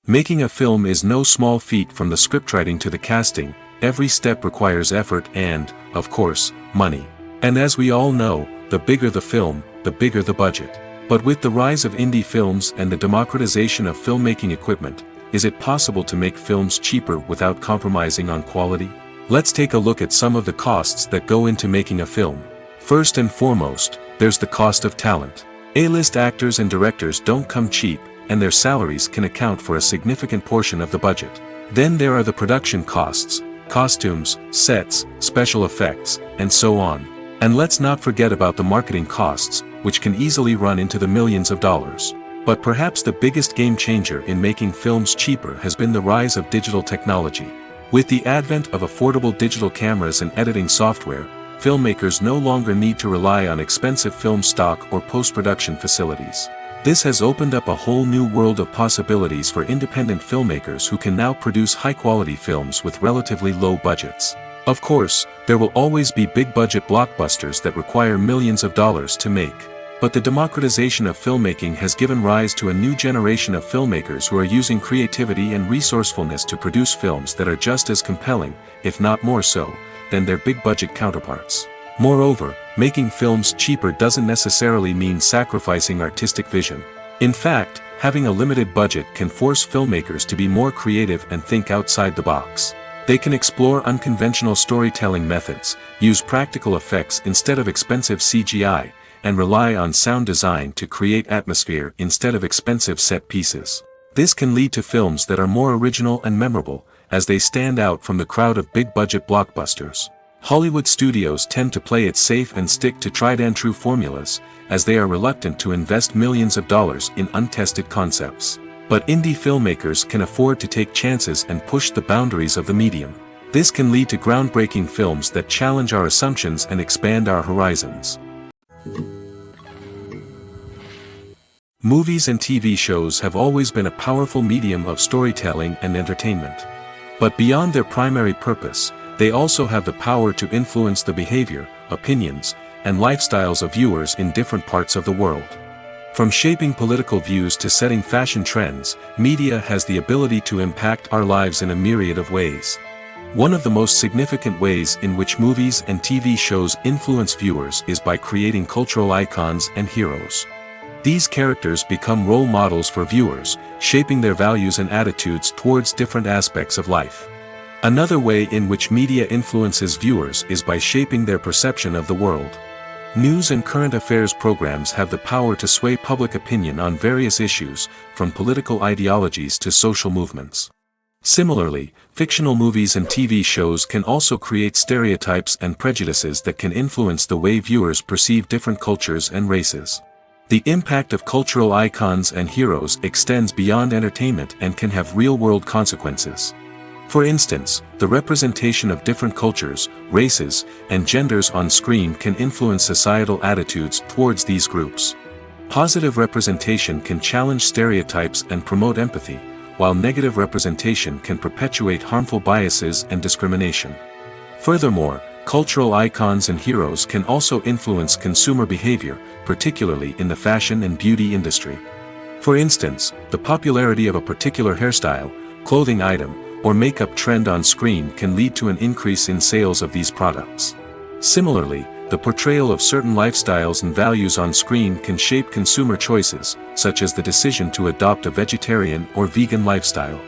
Making a film is no small feat. From the scriptwriting to the casting, every step requires effort and, of course, money. And as we all know, the bigger the film, the bigger the budget. But with the rise of indie films and the democratization of filmmaking equipment, is it possible to make films cheaper without compromising on quality? Let's take a look at some of the costs that go into making a film. First and foremost, there's the cost of talent. A-list actors and directors don't come cheap, and their salaries can account for a significant portion of the budget. Then there are the production costs, costumes, sets, special effects, and so on. And let's not forget about the marketing costs, which can easily run into the millions of dollars. But perhaps the biggest game changer in making films cheaper has been the rise of digital technology. With the advent of affordable digital cameras and editing software, filmmakers no longer need to rely on expensive film stock or post-production facilities. This has opened up a whole new world of possibilities for independent filmmakers who can now produce high-quality films with relatively low budgets. Of course, there will always be big-budget blockbusters that require millions of dollars to make. But the democratization of filmmaking has given rise to a new generation of filmmakers who are using creativity and resourcefulness to produce films that are just as compelling, if not more so, than their big-budget counterparts. Moreover, making films cheaper doesn't necessarily mean sacrificing artistic vision. In fact, having a limited budget can force filmmakers to be more creative and think outside the box. They can explore unconventional storytelling methods, use practical effects instead of expensive CGI, and rely on sound design to create atmosphere instead of expensive set pieces. This can lead to films that are more original and memorable, as they stand out from the crowd of big-budget blockbusters. Hollywood studios tend to play it safe and stick to tried-and-true formulas, as they are reluctant to invest millions of dollars in untested concepts. But indie filmmakers can afford to take chances and push the boundaries of the medium. This can lead to groundbreaking films that challenge our assumptions and expand our horizons. Movies and TV shows have always been a powerful medium of storytelling and entertainment. But beyond their primary purpose, they also have the power to influence the behavior, opinions, and lifestyles of viewers in different parts of the world. From shaping political views to setting fashion trends, media has the ability to impact our lives in a myriad of ways. One of the most significant ways in which movies and TV shows influence viewers is by creating cultural icons and heroes. These characters become role models for viewers, shaping their values and attitudes towards different aspects of life. Another way in which media influences viewers is by shaping their perception of the world. News and current affairs programs have the power to sway public opinion on various issues, from political ideologies to social movements. Similarly, fictional movies and TV shows can also create stereotypes and prejudices that can influence the way viewers perceive different cultures and races. The impact of cultural icons and heroes extends beyond entertainment and can have real-world consequences. For instance, the representation of different cultures, races, and genders on screen can influence societal attitudes towards these groups. Positive representation can challenge stereotypes and promote empathy, while negative representation can perpetuate harmful biases and discrimination. Furthermore, cultural icons and heroes can also influence consumer behavior, particularly in the fashion and beauty industry. For instance, the popularity of a particular hairstyle, clothing item, or makeup trend on screen can lead to an increase in sales of these products. Similarly, the portrayal of certain lifestyles and values on screen can shape consumer choices, such as the decision to adopt a vegetarian or vegan lifestyle.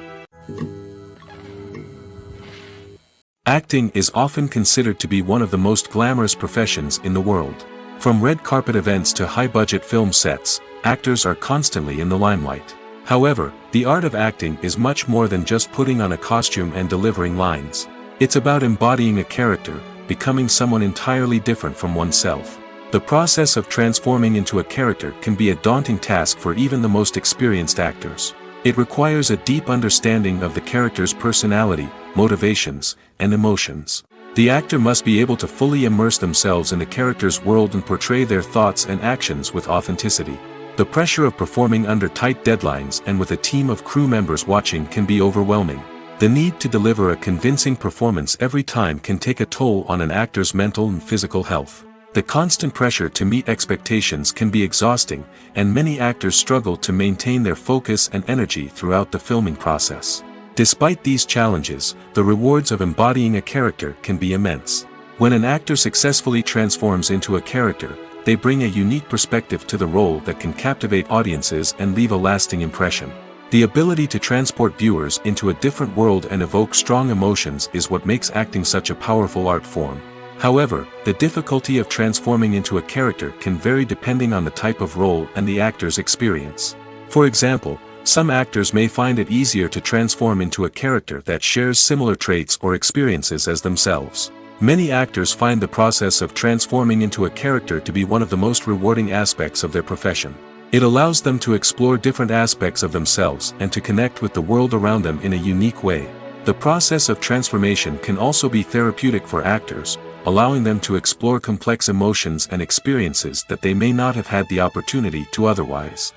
Acting is often considered to be one of the most glamorous professions in the world. From red carpet events to high-budget film sets, actors are constantly in the limelight. However, the art of acting is much more than just putting on a costume and delivering lines. It's about embodying a character, becoming someone entirely different from oneself. The process of transforming into a character can be a daunting task for even the most experienced actors. It requires a deep understanding of the character's personality, motivations, and emotions. The actor must be able to fully immerse themselves in the character's world and portray their thoughts and actions with authenticity. The pressure of performing under tight deadlines and with a team of crew members watching can be overwhelming. The need to deliver a convincing performance every time can take a toll on an actor's mental and physical health. The constant pressure to meet expectations can be exhausting, and many actors struggle to maintain their focus and energy throughout the filming process. Despite these challenges, the rewards of embodying a character can be immense. When an actor successfully transforms into a character, they bring a unique perspective to the role that can captivate audiences and leave a lasting impression. The ability to transport viewers into a different world and evoke strong emotions is what makes acting such a powerful art form. However, the difficulty of transforming into a character can vary depending on the type of role and the actor's experience. For example, some actors may find it easier to transform into a character that shares similar traits or experiences as themselves. Many actors find the process of transforming into a character to be one of the most rewarding aspects of their profession. It allows them to explore different aspects of themselves and to connect with the world around them in a unique way. The process of transformation can also be therapeutic for actors, allowing them to explore complex emotions and experiences that they may not have had the opportunity to otherwise.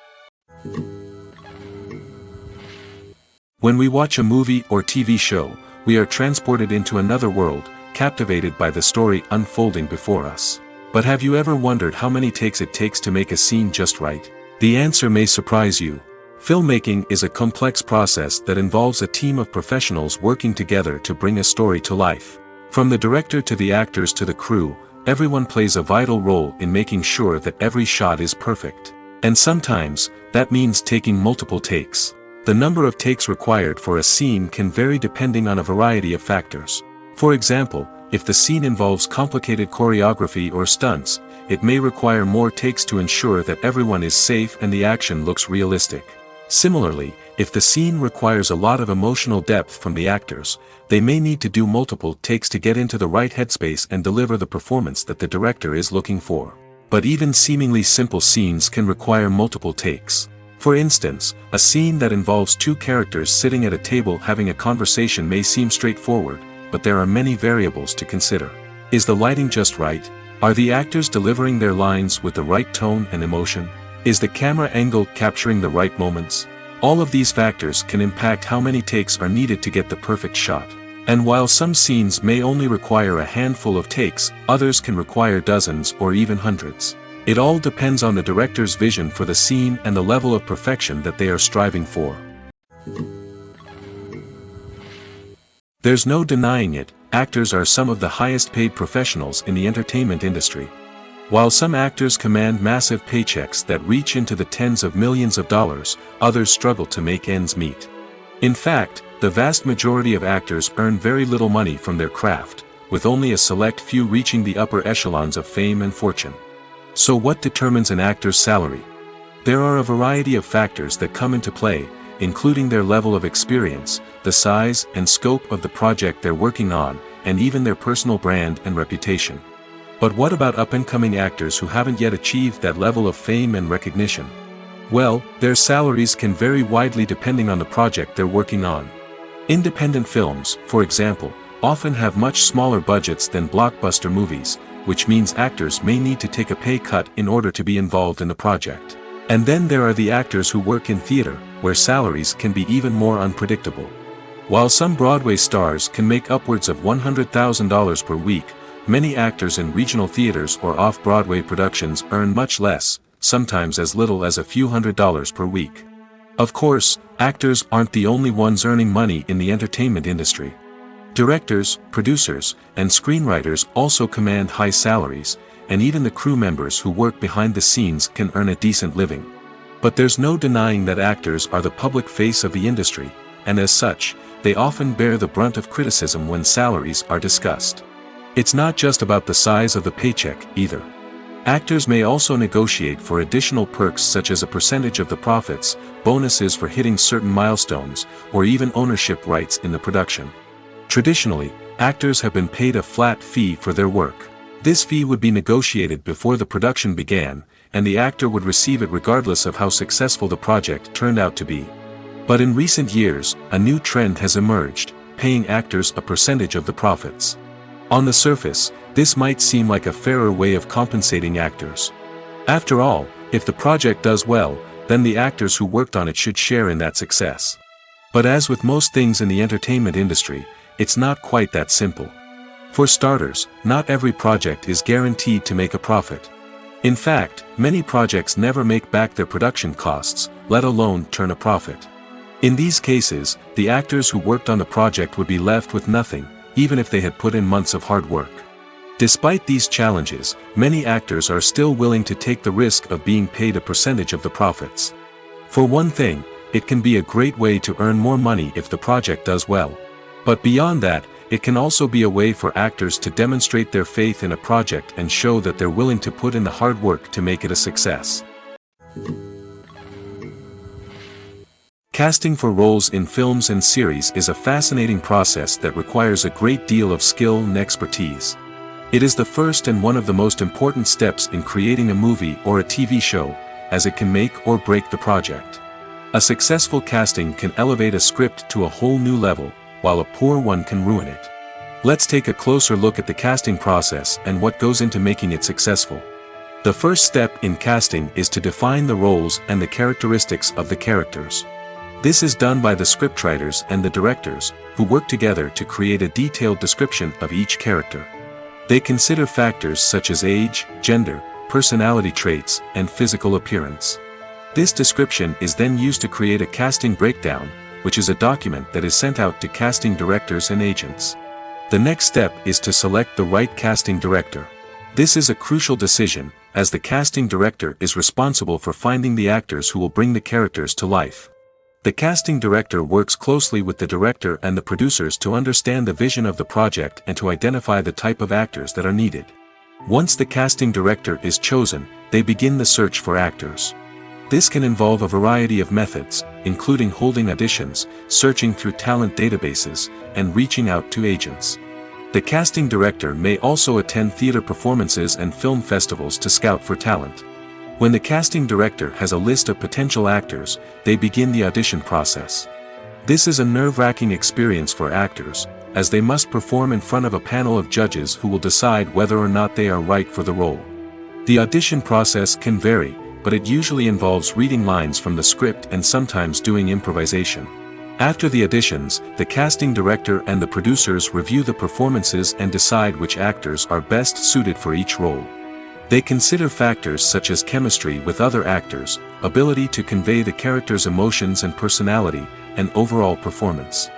When we watch a movie or TV show, we are transported into another world, captivated by the story unfolding before us. But have you ever wondered how many takes it takes to make a scene just right? The answer may surprise you. Filmmaking is a complex process that involves a team of professionals working together to bring a story to life. From the director to the actors to the crew, everyone plays a vital role in making sure that every shot is perfect. And sometimes, that means taking multiple takes. The number of takes required for a scene can vary depending on a variety of factors. For example, if the scene involves complicated choreography or stunts, it may require more takes to ensure that everyone is safe and the action looks realistic. Similarly, if the scene requires a lot of emotional depth from the actors, they may need to do multiple takes to get into the right headspace and deliver the performance that the director is looking for. But even seemingly simple scenes can require multiple takes. For instance, a scene that involves two characters sitting at a table having a conversation may seem straightforward, but there are many variables to consider. Is the lighting just right? Are the actors delivering their lines with the right tone and emotion? Is the camera angle capturing the right moments? All of these factors can impact how many takes are needed to get the perfect shot. And while some scenes may only require a handful of takes, others can require dozens or even hundreds. It all depends on the director's vision for the scene and the level of perfection that they are striving for. There's no denying it, actors are some of the highest paid professionals in the entertainment industry. While some actors command massive paychecks that reach into the tens of millions of dollars, others struggle to make ends meet. In fact, the vast majority of actors earn very little money from their craft, with only a select few reaching the upper echelons of fame and fortune. So what determines an actor's salary? There are a variety of factors that come into play, including their level of experience, the size and scope of the project they're working on, and even their personal brand and reputation. But what about up-and-coming actors who haven't yet achieved that level of fame and recognition? Well, their salaries can vary widely depending on the project they're working on. Independent films, for example, often have much smaller budgets than blockbuster movies, which means actors may need to take a pay cut in order to be involved in the project. And then there are the actors who work in theater, where salaries can be even more unpredictable. While some Broadway stars can make upwards of $100,000 per week, many actors in regional theaters or off-Broadway productions earn much less, sometimes as little as a few $100s per week. Of course, actors aren't the only ones earning money in the entertainment industry. Directors, producers, and screenwriters also command high salaries, and even the crew members who work behind the scenes can earn a decent living. But there's no denying that actors are the public face of the industry, and as such, they often bear the brunt of criticism when salaries are discussed. It's not just about the size of the paycheck, either. Actors may also negotiate for additional perks such as a percentage of the profits, bonuses for hitting certain milestones, or even ownership rights in the production. Traditionally, actors have been paid a flat fee for their work. This fee would be negotiated before the production began, and the actor would receive it regardless of how successful the project turned out to be. But in recent years, a new trend has emerged, paying actors a percentage of the profits. On the surface, this might seem like a fairer way of compensating actors. After all, if the project does well, then the actors who worked on it should share in that success. But as with most things in the entertainment industry, it's not quite that simple. For starters, not every project is guaranteed to make a profit. In fact, many projects never make back their production costs, let alone turn a profit. In these cases, the actors who worked on the project would be left with nothing, even if they had put in months of hard work. Despite these challenges, many actors are still willing to take the risk of being paid a percentage of the profits. For one thing, it can be a great way to earn more money if the project does well. But beyond that, it can also be a way for actors to demonstrate their faith in a project and show that they're willing to put in the hard work to make it a success. Casting for roles in films and series is a fascinating process that requires a great deal of skill and expertise. It is the first and one of the most important steps in creating a movie or a TV show, as it can make or break the project. A successful casting can elevate a script to a whole new level, while a poor one can ruin it. Let's take a closer look at the casting process and what goes into making it successful. The first step in casting is to define the roles and the characteristics of the characters. This is done by the scriptwriters and the directors, who work together to create a detailed description of each character. They consider factors such as age, gender, personality traits, and physical appearance. This description is then used to create a casting breakdown, which is a document that is sent out to casting directors and agents. The next step is to select the right casting director. This is a crucial decision, as the casting director is responsible for finding the actors who will bring the characters to life. The casting director works closely with the director and the producers to understand the vision of the project and to identify the type of actors that are needed. Once the casting director is chosen, they begin the search for actors. This can involve a variety of methods, including holding auditions, searching through talent databases, and reaching out to agents. The casting director may also attend theater performances and film festivals to scout for talent. When the casting director has a list of potential actors, they begin the audition process. This is a nerve-wracking experience for actors, as they must perform in front of a panel of judges who will decide whether or not they are right for the role. The audition process can vary, but it usually involves reading lines from the script and sometimes doing improvisation. After the auditions, the casting director and the producers review the performances and decide which actors are best suited for each role. They consider factors such as chemistry with other actors, ability to convey the character's emotions and personality, and overall performance.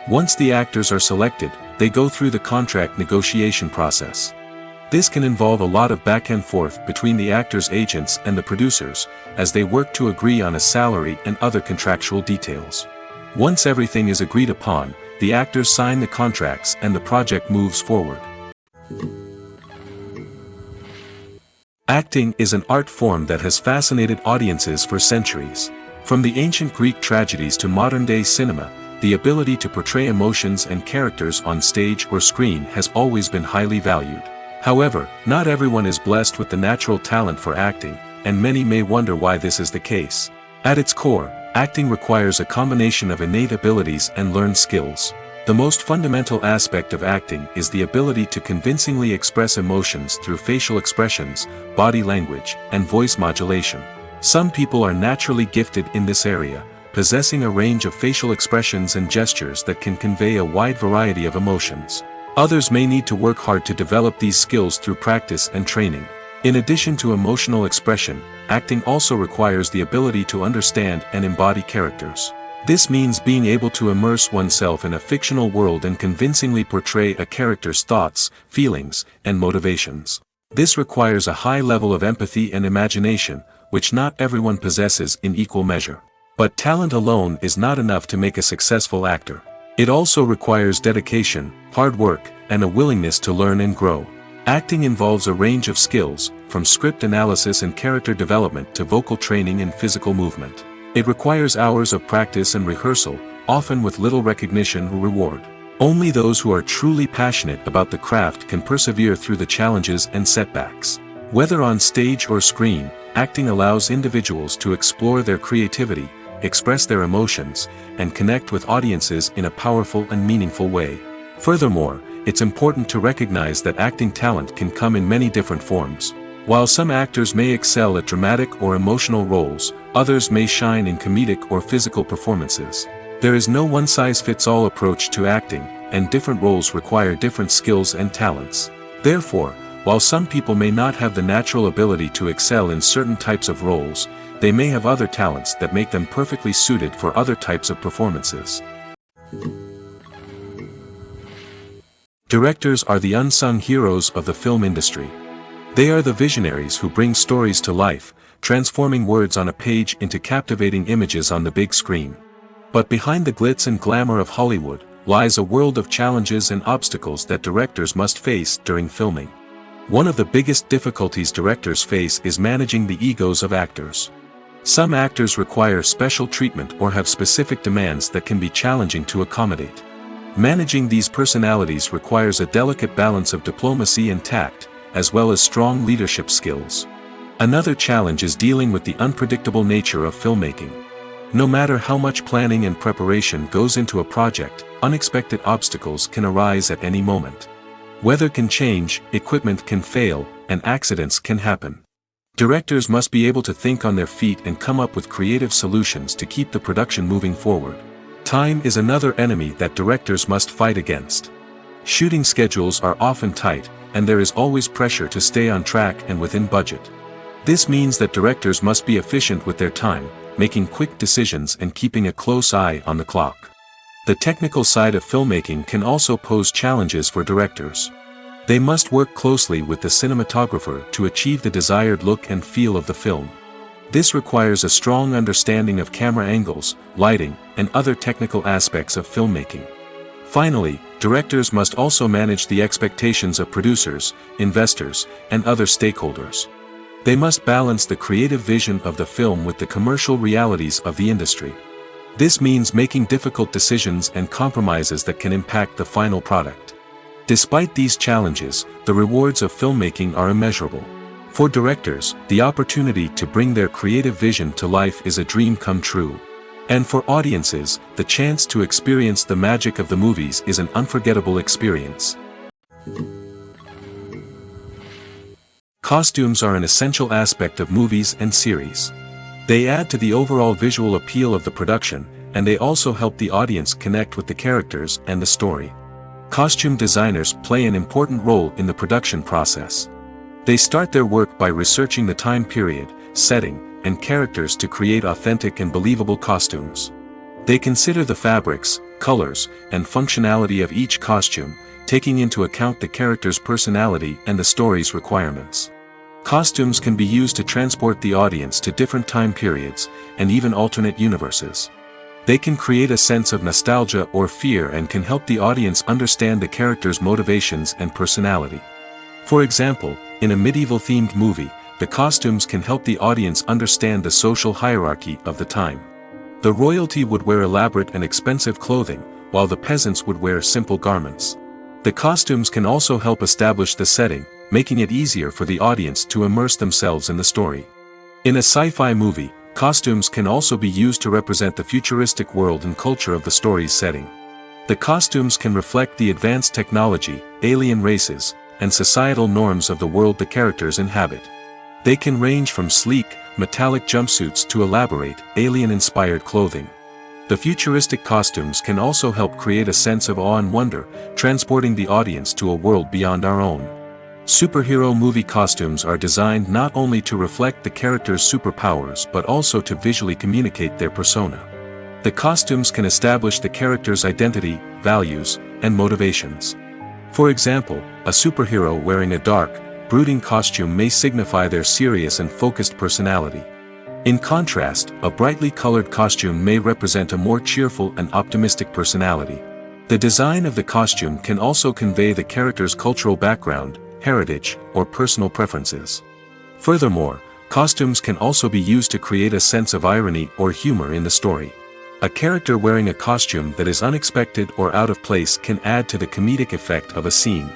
Once the actors are selected, they go through the contract negotiation process. This can involve a lot of back and forth between the actors' agents and the producers, as they work to agree on a salary and other contractual details. Once everything is agreed upon, the actors sign the contracts and the project moves forward. Acting is an art form that has fascinated audiences for centuries. From the ancient Greek tragedies to modern-day cinema, the ability to portray emotions and characters on stage or screen has always been highly valued. However, not everyone is blessed with the natural talent for acting, and many may wonder why this is the case. At its core, acting requires a combination of innate abilities and learned skills. The most fundamental aspect of acting is the ability to convincingly express emotions through facial expressions, body language, and voice modulation. Some people are naturally gifted in this area, possessing a range of facial expressions and gestures that can convey a wide variety of emotions. Others may need to work hard to develop these skills through practice and training. In addition to emotional expression, acting also requires the ability to understand and embody characters. This means being able to immerse oneself in a fictional world and convincingly portray a character's thoughts, feelings, and motivations. This requires a high level of empathy and imagination, which not everyone possesses in equal measure. But talent alone is not enough to make a successful actor. It also requires dedication, hard work, and a willingness to learn and grow. Acting involves a range of skills, from script analysis and character development to vocal training and physical movement. It requires hours of practice and rehearsal, often with little recognition or reward. Only those who are truly passionate about the craft can persevere through the challenges and setbacks. Whether on stage or screen, acting allows individuals to explore their creativity, express their emotions, and connect with audiences in a powerful and meaningful way. Furthermore, it's important to recognize that acting talent can come in many different forms. While some actors may excel at dramatic or emotional roles, others may shine in comedic or physical performances. There is no one-size-fits-all approach to acting, and different roles require different skills and talents. Therefore, while some people may not have the natural ability to excel in certain types of roles, they may have other talents that make them perfectly suited for other types of performances. Directors are the unsung heroes of the film industry. They are the visionaries who bring stories to life, transforming words on a page into captivating images on the big screen. But behind the glitz and glamour of Hollywood, lies a world of challenges and obstacles that directors must face during filming. One of the biggest difficulties directors face is managing the egos of actors. Some actors require special treatment or have specific demands that can be challenging to accommodate. Managing these personalities requires a delicate balance of diplomacy and tact, as well as strong leadership skills. Another challenge is dealing with the unpredictable nature of filmmaking. No matter how much planning and preparation goes into a project, unexpected obstacles can arise at any moment. Weather can change, equipment can fail, and accidents can happen. Directors must be able to think on their feet and come up with creative solutions to keep the production moving forward. Time is another enemy that directors must fight against. Shooting schedules are often tight, and there is always pressure to stay on track and within budget. This means that directors must be efficient with their time, making quick decisions and keeping a close eye on the clock. The technical side of filmmaking can also pose challenges for directors. They must work closely with the cinematographer to achieve the desired look and feel of the film. This requires a strong understanding of camera angles, lighting, and other technical aspects of filmmaking. Finally, directors must also manage the expectations of producers, investors, and other stakeholders. They must balance the creative vision of the film with the commercial realities of the industry. This means making difficult decisions and compromises that can impact the final product. Despite these challenges, the rewards of filmmaking are immeasurable. For directors, the opportunity to bring their creative vision to life is a dream come true. And for audiences, the chance to experience the magic of the movies is an unforgettable experience. Costumes are an essential aspect of movies and series. They add to the overall visual appeal of the production, and they also help the audience connect with the characters and the story. Costume designers play an important role in the production process. They start their work by researching the time period, setting, and characters to create authentic and believable costumes. They consider the fabrics, colors, and functionality of each costume, taking into account the character's personality and the story's requirements. Costumes can be used to transport the audience to different time periods, and even alternate universes. They can create a sense of nostalgia or fear and can help the audience understand the character's motivations and personality. For example, in a medieval-themed movie, the costumes can help the audience understand the social hierarchy of the time. The royalty would wear elaborate and expensive clothing, while the peasants would wear simple garments. The costumes can also help establish the setting, making it easier for the audience to immerse themselves in the story. In a sci-fi movie, costumes can also be used to represent the futuristic world and culture of the story's setting. The costumes can reflect the advanced technology, alien races, and societal norms of the world the characters inhabit. They can range from sleek, metallic jumpsuits to elaborate, alien-inspired clothing. The futuristic costumes can also help create a sense of awe and wonder, transporting the audience to a world beyond our own. Superhero movie costumes are designed not only to reflect the character's superpowers but also to visually communicate their persona. The costumes can establish the character's identity, values, and motivations. For example, a superhero wearing a dark, brooding costume may signify their serious and focused personality. In contrast, a brightly colored costume may represent a more cheerful and optimistic personality. The design of the costume can also convey the character's cultural background, heritage, or personal preferences. Furthermore, costumes can also be used to create a sense of irony or humor in the story. A character wearing a costume that is unexpected or out of place can add to the comedic effect of a scene.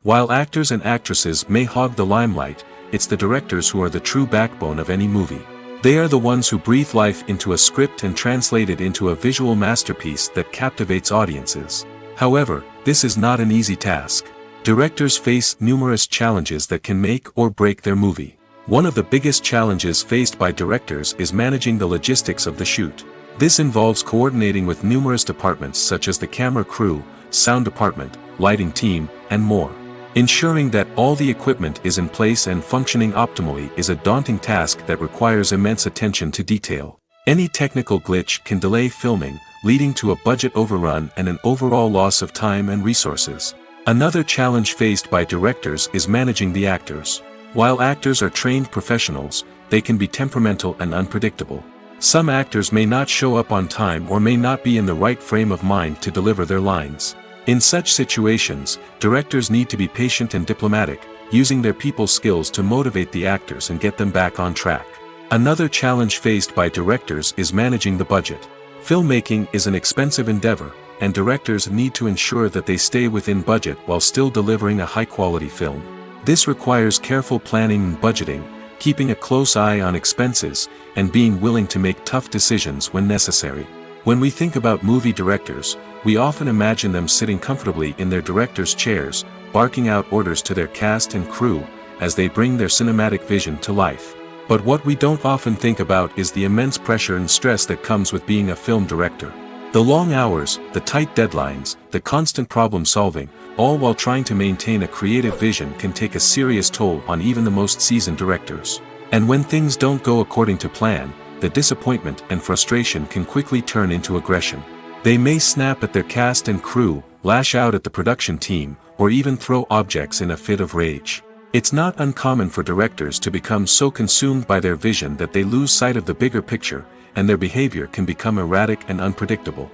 While actors and actresses may hog the limelight, it's the directors who are the true backbone of any movie. They are the ones who breathe life into a script and translate it into a visual masterpiece that captivates audiences. However, this is not an easy task. Directors face numerous challenges that can make or break their movie. One of the biggest challenges faced by directors is managing the logistics of the shoot. This involves coordinating with numerous departments such as the camera crew, sound department, lighting team, and more. Ensuring that all the equipment is in place and functioning optimally is a daunting task that requires immense attention to detail. Any technical glitch can delay filming, leading to a budget overrun and an overall loss of time and resources. Another challenge faced by directors is managing the actors. While actors are trained professionals, they can be temperamental and unpredictable. Some actors may not show up on time or may not be in the right frame of mind to deliver their lines. In such situations, directors need to be patient and diplomatic, using their people skills to motivate the actors and get them back on track. Another challenge faced by directors is managing the budget. Filmmaking is an expensive endeavor, and directors need to ensure that they stay within budget while still delivering a high-quality film. This requires careful planning and budgeting, keeping a close eye on expenses, and being willing to make tough decisions when necessary. When we think about movie directors, we often imagine them sitting comfortably in their director's chairs, barking out orders to their cast and crew, as they bring their cinematic vision to life. But what we don't often think about is the immense pressure and stress that comes with being a film director. The long hours, the tight deadlines, the constant problem solving, all while trying to maintain a creative vision can take a serious toll on even the most seasoned directors. And when things don't go according to plan, the disappointment and frustration can quickly turn into aggression. They may snap at their cast and crew, lash out at the production team, or even throw objects in a fit of rage. It's not uncommon for directors to become so consumed by their vision that they lose sight of the bigger picture, and their behavior can become erratic and unpredictable.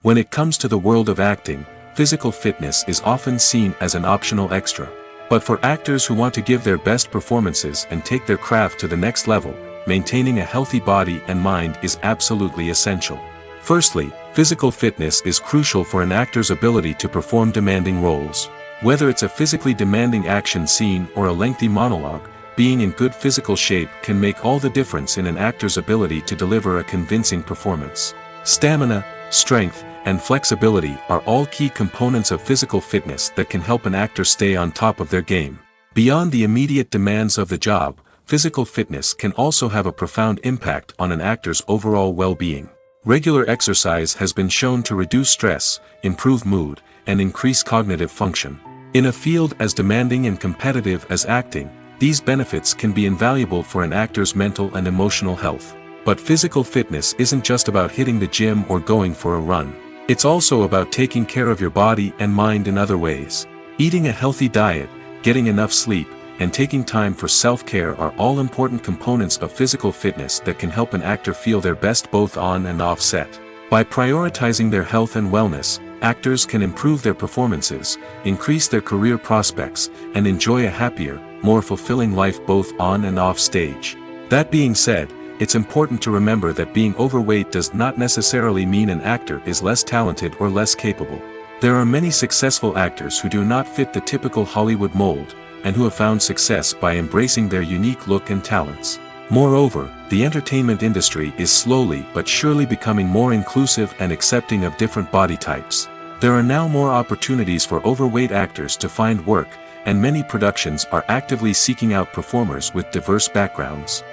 When it comes to the world of acting, physical fitness is often seen as an optional extra. But for actors who want to give their best performances and take their craft to the next level, maintaining a healthy body and mind is absolutely essential. Firstly, physical fitness is crucial for an actor's ability to perform demanding roles. Whether it's a physically demanding action scene or a lengthy monologue, being in good physical shape can make all the difference in an actor's ability to deliver a convincing performance. Stamina, strength, and flexibility are all key components of physical fitness that can help an actor stay on top of their game. Beyond the immediate demands of the job, physical fitness can also have a profound impact on an actor's overall well-being. Regular exercise has been shown to reduce stress, improve mood, and increase cognitive function. In a field as demanding and competitive as acting, these benefits can be invaluable for an actor's mental and emotional health. But physical fitness isn't just about hitting the gym or going for a run. It's also about taking care of your body and mind in other ways. Eating a healthy diet, getting enough sleep, and taking time for self-care are all important components of physical fitness that can help an actor feel their best both on and off set. By prioritizing their health and wellness, actors can improve their performances, increase their career prospects, and enjoy a happier, more fulfilling life both on and off stage. That being said, it's important to remember that being overweight does not necessarily mean an actor is less talented or less capable. There are many successful actors who do not fit the typical Hollywood mold, and who have found success by embracing their unique look and talents. Moreover, the entertainment industry is slowly but surely becoming more inclusive and accepting of different body types. There are now more opportunities for overweight actors to find work, and many productions are actively seeking out performers with diverse backgrounds.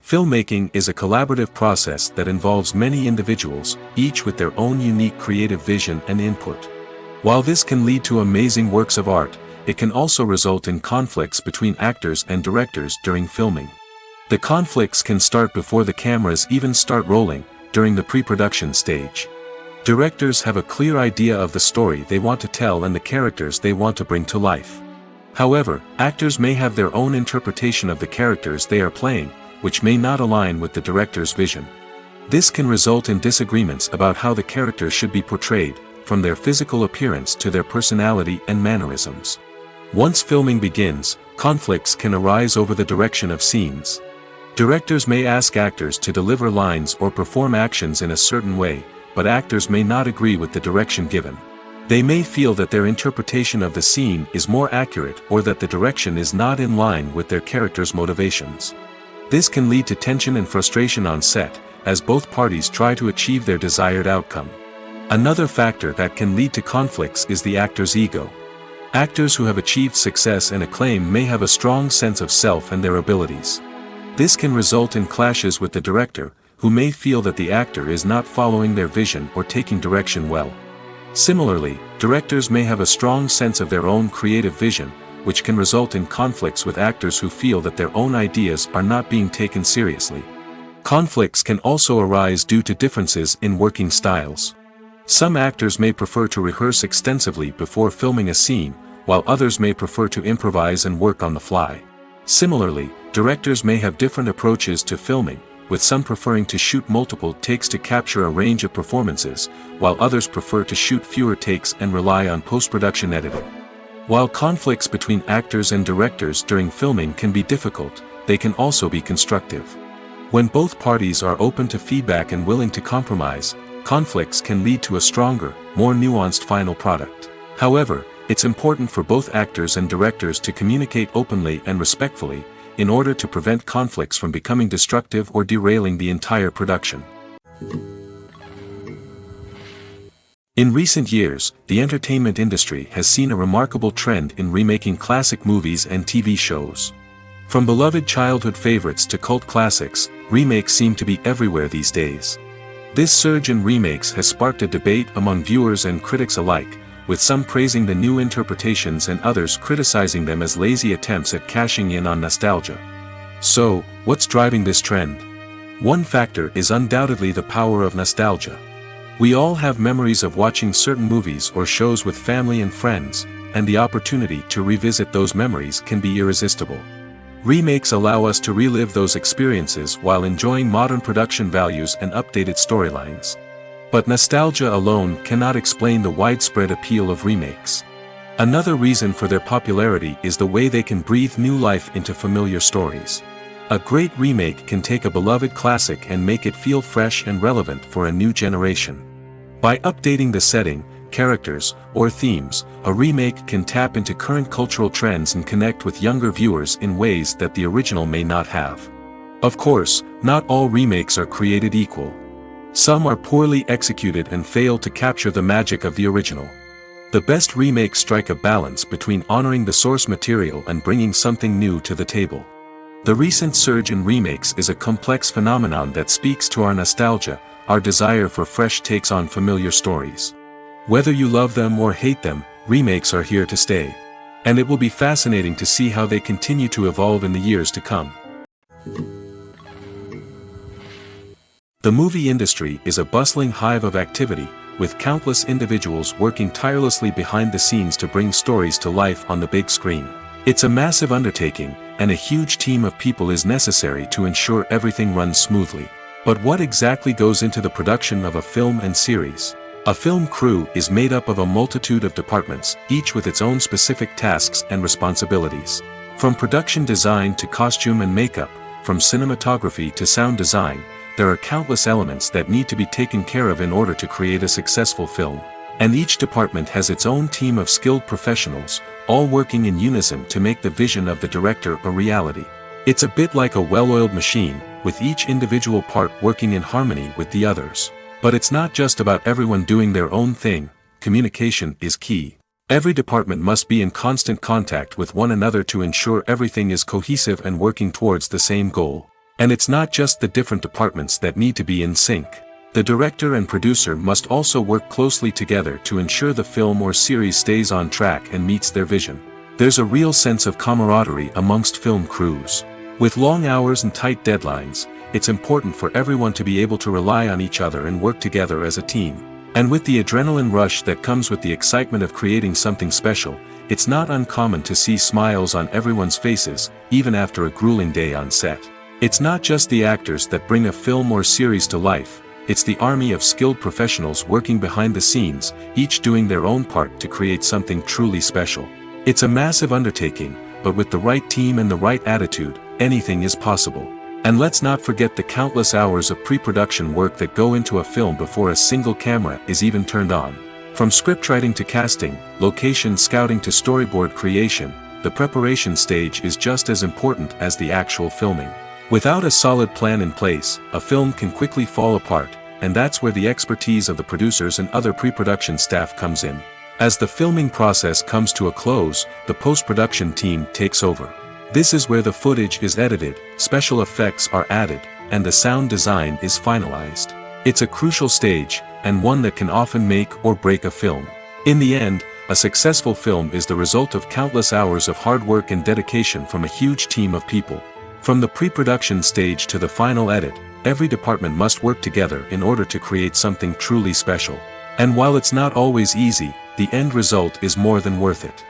Filmmaking is a collaborative process that involves many individuals, each with their own unique creative vision and input. While this can lead to amazing works of art, it can also result in conflicts between actors and directors during filming. The conflicts can start before the cameras even start rolling, during the pre-production stage. Directors have a clear idea of the story they want to tell and the characters they want to bring to life. However, actors may have their own interpretation of the characters they are playing, which may not align with the director's vision. This can result in disagreements about how the characters should be portrayed, from their physical appearance to their personality and mannerisms. Once filming begins, conflicts can arise over the direction of scenes. Directors may ask actors to deliver lines or perform actions in a certain way, but actors may not agree with the direction given. They may feel that their interpretation of the scene is more accurate or that the direction is not in line with their character's motivations. This can lead to tension and frustration on set, as both parties try to achieve their desired outcome. Another factor that can lead to conflicts is the actor's ego. Actors who have achieved success and acclaim may have a strong sense of self and their abilities. This can result in clashes with the director, who may feel that the actor is not following their vision or taking direction well. Similarly, directors may have a strong sense of their own creative vision, which can result in conflicts with actors who feel that their own ideas are not being taken seriously. Conflicts can also arise due to differences in working styles. Some actors may prefer to rehearse extensively before filming a scene, while others may prefer to improvise and work on the fly. Similarly, directors may have different approaches to filming, with some preferring to shoot multiple takes to capture a range of performances, while others prefer to shoot fewer takes and rely on post-production editing. While conflicts between actors and directors during filming can be difficult, they can also be constructive. When both parties are open to feedback and willing to compromise, conflicts can lead to a stronger, more nuanced final product. However, it's important for both actors and directors to communicate openly and respectfully, in order to prevent conflicts from becoming destructive or derailing the entire production. In recent years, the entertainment industry has seen a remarkable trend in remaking classic movies and TV shows. From beloved childhood favorites to cult classics, remakes seem to be everywhere these days. This surge in remakes has sparked a debate among viewers and critics alike, with some praising the new interpretations and others criticizing them as lazy attempts at cashing in on nostalgia. So, what's driving this trend? One factor is undoubtedly the power of nostalgia. We all have memories of watching certain movies or shows with family and friends, and the opportunity to revisit those memories can be irresistible. Remakes allow us to relive those experiences while enjoying modern production values and updated storylines. But nostalgia alone cannot explain the widespread appeal of remakes. Another reason for their popularity is the way they can breathe new life into familiar stories. A great remake can take a beloved classic and make it feel fresh and relevant for a new generation. By updating the setting, characters, or themes, a remake can tap into current cultural trends and connect with younger viewers in ways that the original may not have. Of course, not all remakes are created equal. Some are poorly executed and fail to capture the magic of the original. The best remakes strike a balance between honoring the source material and bringing something new to the table. The recent surge in remakes is a complex phenomenon that speaks to our nostalgia, our desire for fresh takes on familiar stories. Whether you love them or hate them, remakes are here to stay. And it will be fascinating to see how they continue to evolve in the years to come. The movie industry is a bustling hive of activity, with countless individuals working tirelessly behind the scenes to bring stories to life on the big screen. It's a massive undertaking, and a huge team of people is necessary to ensure everything runs smoothly. But what exactly goes into the production of a film and series? A film crew is made up of a multitude of departments, each with its own specific tasks and responsibilities. From production design to costume and makeup, from cinematography to sound design, there are countless elements that need to be taken care of in order to create a successful film. And each department has its own team of skilled professionals, all working in unison to make the vision of the director a reality. It's a bit like a well-oiled machine, with each individual part working in harmony with the others. But it's not just about everyone doing their own thing. Communication is key. Every department must be in constant contact with one another to ensure everything is cohesive and working towards the same goal. And it's not just the different departments that need to be in sync. The director and producer must also work closely together to ensure the film or series stays on track and meets their vision. There's a real sense of camaraderie amongst film crews. With long hours and tight deadlines, it's important for everyone to be able to rely on each other and work together as a team. And with the adrenaline rush that comes with the excitement of creating something special, it's not uncommon to see smiles on everyone's faces, even after a grueling day on set. It's not just the actors that bring a film or series to life. It's the army of skilled professionals working behind the scenes, each doing their own part to create something truly special. It's a massive undertaking, but with the right team and the right attitude, anything is possible. And let's not forget the countless hours of pre-production work that go into a film before a single camera is even turned on. From scriptwriting to casting, location scouting to storyboard creation, the preparation stage is just as important as the actual filming. Without a solid plan in place, a film can quickly fall apart, and that's where the expertise of the producers and other pre-production staff comes in. As the filming process comes to a close, the post-production team takes over. This is where the footage is edited, special effects are added, and the sound design is finalized. It's a crucial stage, and one that can often make or break a film. In the end, a successful film is the result of countless hours of hard work and dedication from a huge team of people. From the pre-production stage to the final edit, every department must work together in order to create something truly special. And while it's not always easy, the end result is more than worth it.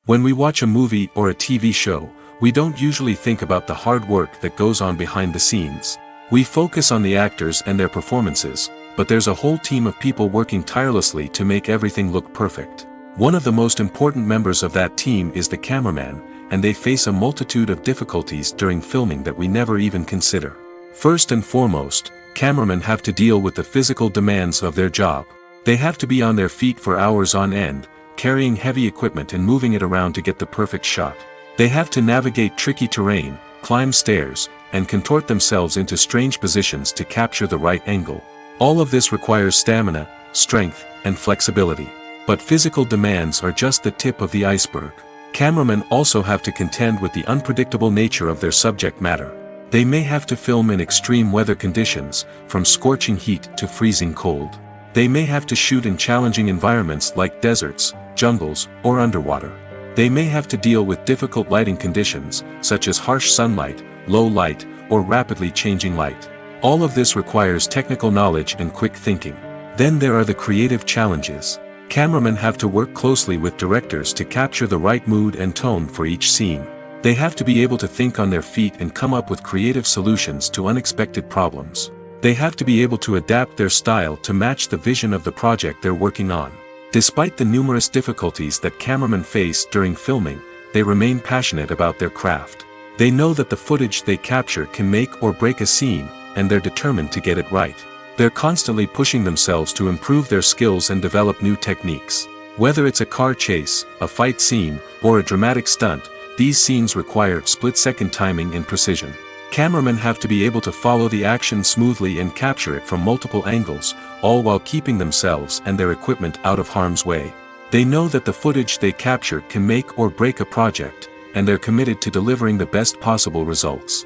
When we watch a movie or a TV show, we don't usually think about the hard work that goes on behind the scenes. We focus on the actors and their performances, but there's a whole team of people working tirelessly to make everything look perfect. One of the most important members of that team is the cameraman, and they face a multitude of difficulties during filming that we never even consider. First and foremost, cameramen have to deal with the physical demands of their job. They have to be on their feet for hours on end, carrying heavy equipment and moving it around to get the perfect shot. They have to navigate tricky terrain, climb stairs, and contort themselves into strange positions to capture the right angle. All of this requires stamina, strength, and flexibility. But physical demands are just the tip of the iceberg. Cameramen also have to contend with the unpredictable nature of their subject matter. They may have to film in extreme weather conditions, from scorching heat to freezing cold. They may have to shoot in challenging environments like deserts, jungles, or underwater. They may have to deal with difficult lighting conditions, such as harsh sunlight, low light, or rapidly changing light. All of this requires technical knowledge and quick thinking. Then there are the creative challenges. Cameramen have to work closely with directors to capture the right mood and tone for each scene. They have to be able to think on their feet and come up with creative solutions to unexpected problems. They have to be able to adapt their style to match the vision of the project they're working on. Despite the numerous difficulties that cameramen face during filming, they remain passionate about their craft. They know that the footage they capture can make or break a scene, and they're determined to get it right. They're constantly pushing themselves to improve their skills and develop new techniques. Whether it's a car chase, a fight scene, or a dramatic stunt, these scenes require split-second timing and precision. Cameramen have to be able to follow the action smoothly and capture it from multiple angles, all while keeping themselves and their equipment out of harm's way. They know that the footage they capture can make or break a project, and they're committed to delivering the best possible results.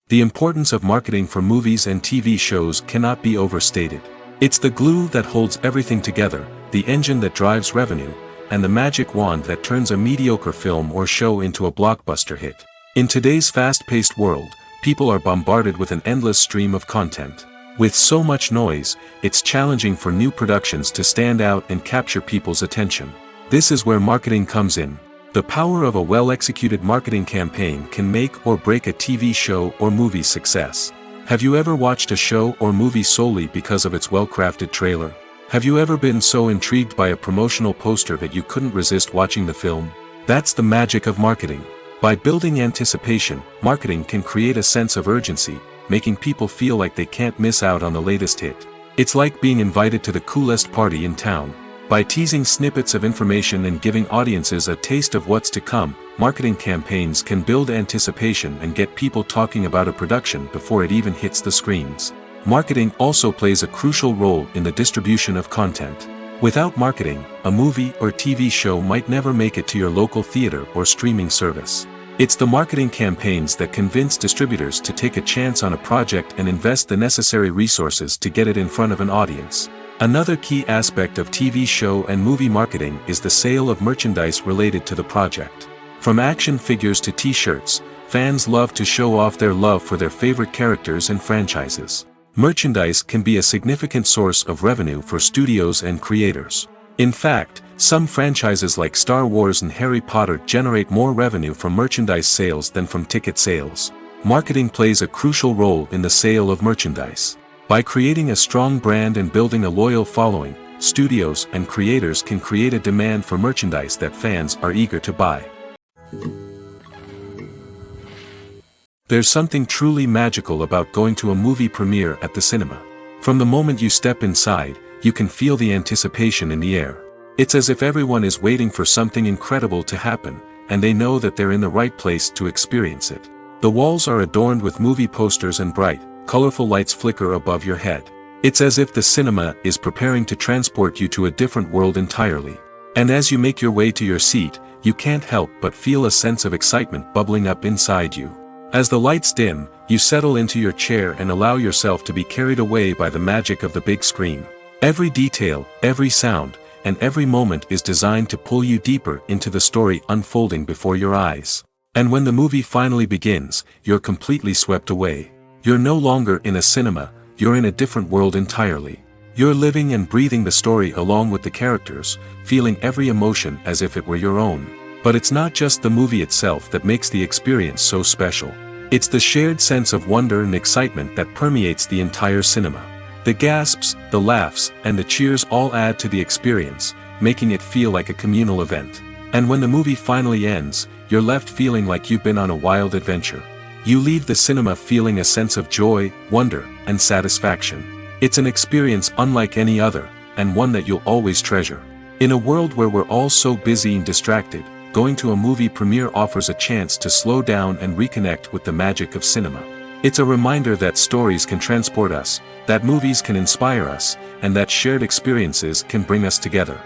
The importance of marketing for movies and TV shows cannot be overstated. It's the glue that holds everything together, the engine that drives revenue, and the magic wand that turns a mediocre film or show into a blockbuster hit. In today's fast-paced world, people are bombarded with an endless stream of content. With so much noise, it's challenging for new productions to stand out and capture people's attention. This is where marketing comes in. The power of a well-executed marketing campaign can make or break a TV show or movie's success. Have you ever watched a show or movie solely because of its well-crafted trailer? Have you ever been so intrigued by a promotional poster that you couldn't resist watching the film? That's the magic of marketing. By building anticipation, marketing can create a sense of urgency, making people feel like they can't miss out on the latest hit. It's like being invited to the coolest party in town. By teasing snippets of information and giving audiences a taste of what's to come, marketing campaigns can build anticipation and get people talking about a production before it even hits the screens. Marketing also plays a crucial role in the distribution of content. Without marketing, a movie or TV show might never make it to your local theater or streaming service. It's the marketing campaigns that convince distributors to take a chance on a project and invest the necessary resources to get it in front of an audience. Another key aspect of TV show and movie marketing is the sale of merchandise related to the project. From action figures to t-shirts, fans love to show off their love for their favorite characters and franchises. Merchandise can be a significant source of revenue for studios and creators. In fact, some franchises like Star Wars and Harry Potter generate more revenue from merchandise sales than from ticket sales. Marketing plays a crucial role in the sale of merchandise. By creating a strong brand and building a loyal following, studios and creators can create a demand for merchandise that fans are eager to buy. There's something truly magical about going to a movie premiere at the cinema. From the moment you step inside, you can feel the anticipation in the air. It's as if everyone is waiting for something incredible to happen, and they know that they're in the right place to experience it. The walls are adorned with movie posters and bright, colorful lights flicker above your head. It's as if the cinema is preparing to transport you to a different world entirely. And as you make your way to your seat, you can't help but feel a sense of excitement bubbling up inside you. As the lights dim, you settle into your chair and allow yourself to be carried away by the magic of the big screen. Every detail, every sound, and every moment is designed to pull you deeper into the story unfolding before your eyes. And when the movie finally begins, you're completely swept away. You're no longer in a cinema, you're in a different world entirely. You're living and breathing the story along with the characters, feeling every emotion as if it were your own. But it's not just the movie itself that makes the experience so special. It's the shared sense of wonder and excitement that permeates the entire cinema. The gasps, the laughs, and the cheers all add to the experience, making it feel like a communal event. And when the movie finally ends, you're left feeling like you've been on a wild adventure. You leave the cinema feeling a sense of joy, wonder, and satisfaction. It's an experience unlike any other, and one that you'll always treasure. In a world where we're all so busy and distracted, going to a movie premiere offers a chance to slow down and reconnect with the magic of cinema. It's a reminder that stories can transport us, that movies can inspire us, and that shared experiences can bring us together.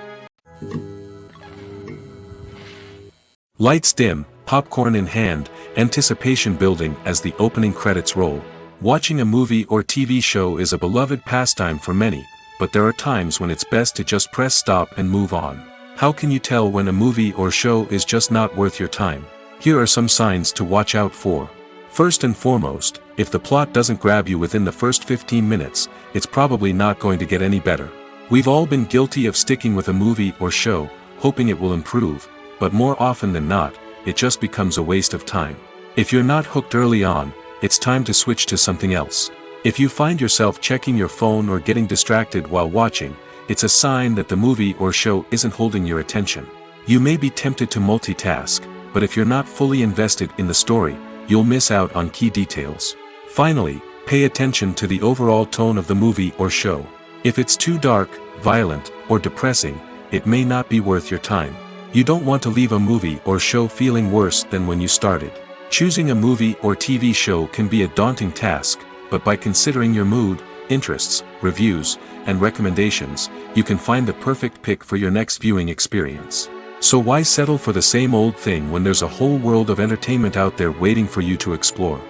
Lights dim, popcorn in hand, anticipation building as the opening credits roll. Watching a movie or TV show is a beloved pastime for many, but there are times when it's best to just press stop and move on. How can you tell when a movie or show is just not worth your time? Here are some signs to watch out for. First and foremost, if the plot doesn't grab you within the first 15 minutes, it's probably not going to get any better. We've all been guilty of sticking with a movie or show, hoping it will improve, but more often than not, it just becomes a waste of time. If you're not hooked early on, it's time to switch to something else. If you find yourself checking your phone or getting distracted while watching, it's a sign that the movie or show isn't holding your attention. You may be tempted to multitask, but if you're not fully invested in the story, you'll miss out on key details. Finally, pay attention to the overall tone of the movie or show. If it's too dark, violent, or depressing, it may not be worth your time. You don't want to leave a movie or show feeling worse than when you started. Choosing a movie or TV show can be a daunting task, but by considering your mood, interests, reviews, and recommendations, you can find the perfect pick for your next viewing experience. So why settle for the same old thing when there's a whole world of entertainment out there waiting for you to explore?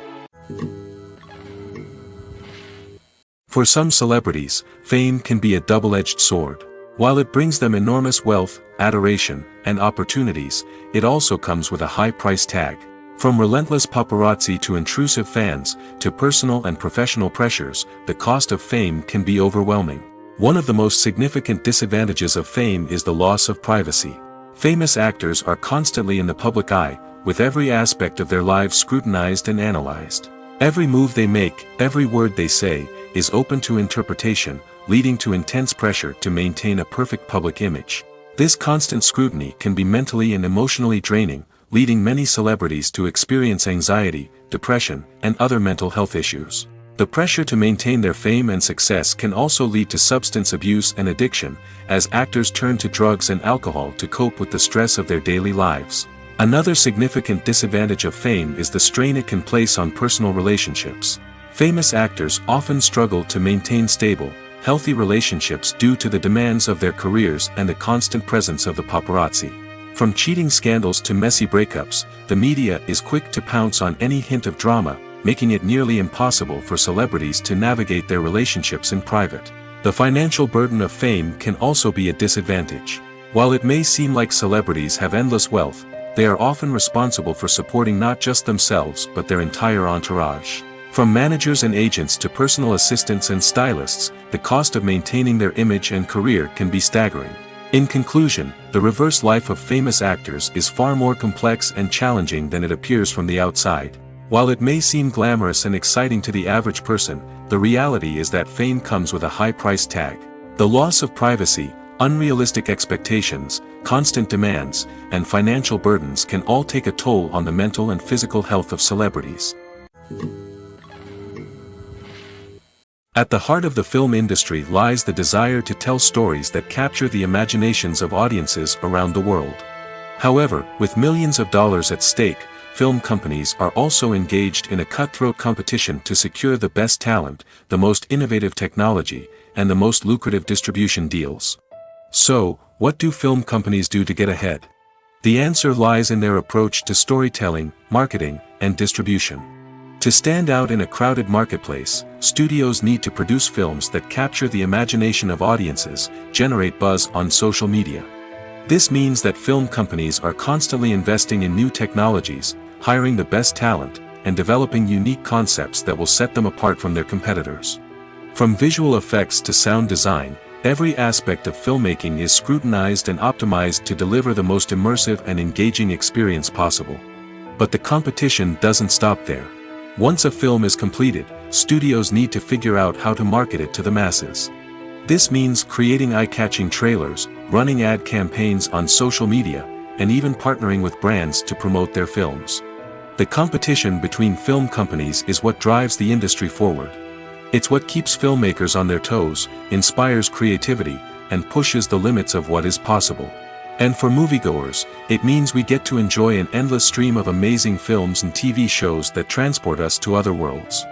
For some celebrities, fame can be a double-edged sword. While it brings them enormous wealth, adoration, and opportunities, it also comes with a high price tag. From relentless paparazzi to intrusive fans, to personal and professional pressures, the cost of fame can be overwhelming. One of the most significant disadvantages of fame is the loss of privacy. Famous actors are constantly in the public eye, with every aspect of their lives scrutinized and analyzed. Every move they make, every word they say, is open to interpretation, leading to intense pressure to maintain a perfect public image. This constant scrutiny can be mentally and emotionally draining, leading many celebrities to experience anxiety, depression, and other mental health issues. The pressure to maintain their fame and success can also lead to substance abuse and addiction, as actors turn to drugs and alcohol to cope with the stress of their daily lives. Another significant disadvantage of fame is the strain it can place on personal relationships. Famous actors often struggle to maintain stable, healthy relationships due to the demands of their careers and the constant presence of the paparazzi. From cheating scandals to messy breakups, the media is quick to pounce on any hint of drama, making it nearly impossible for celebrities to navigate their relationships in private. The financial burden of fame can also be a disadvantage. While it may seem like celebrities have endless wealth, they are often responsible for supporting not just themselves but their entire entourage. From managers and agents to personal assistants and stylists, the cost of maintaining their image and career can be staggering. In conclusion, the reverse life of famous actors is far more complex and challenging than it appears from the outside. While it may seem glamorous and exciting to the average person, the reality is that fame comes with a high price tag. The loss of privacy, unrealistic expectations, constant demands, and financial burdens can all take a toll on the mental and physical health of celebrities. At the heart of the film industry lies the desire to tell stories that capture the imaginations of audiences around the world. However, with millions of dollars at stake, film companies are also engaged in a cutthroat competition to secure the best talent, the most innovative technology, and the most lucrative distribution deals. So, what do film companies do to get ahead? The answer lies in their approach to storytelling, marketing, and distribution. To stand out in a crowded marketplace, studios need to produce films that capture the imagination of audiences, generate buzz on social media. This means that film companies are constantly investing in new technologies, hiring the best talent, and developing unique concepts that will set them apart from their competitors. From visual effects to sound design, every aspect of filmmaking is scrutinized and optimized to deliver the most immersive and engaging experience possible. But the competition doesn't stop there. Once a film is completed, studios need to figure out how to market it to the masses. This means creating eye-catching trailers, running ad campaigns on social media, and even partnering with brands to promote their films. The competition between film companies is what drives the industry forward. It's what keeps filmmakers on their toes, inspires creativity, and pushes the limits of what is possible. And for moviegoers, it means we get to enjoy an endless stream of amazing films and TV shows that transport us to other worlds.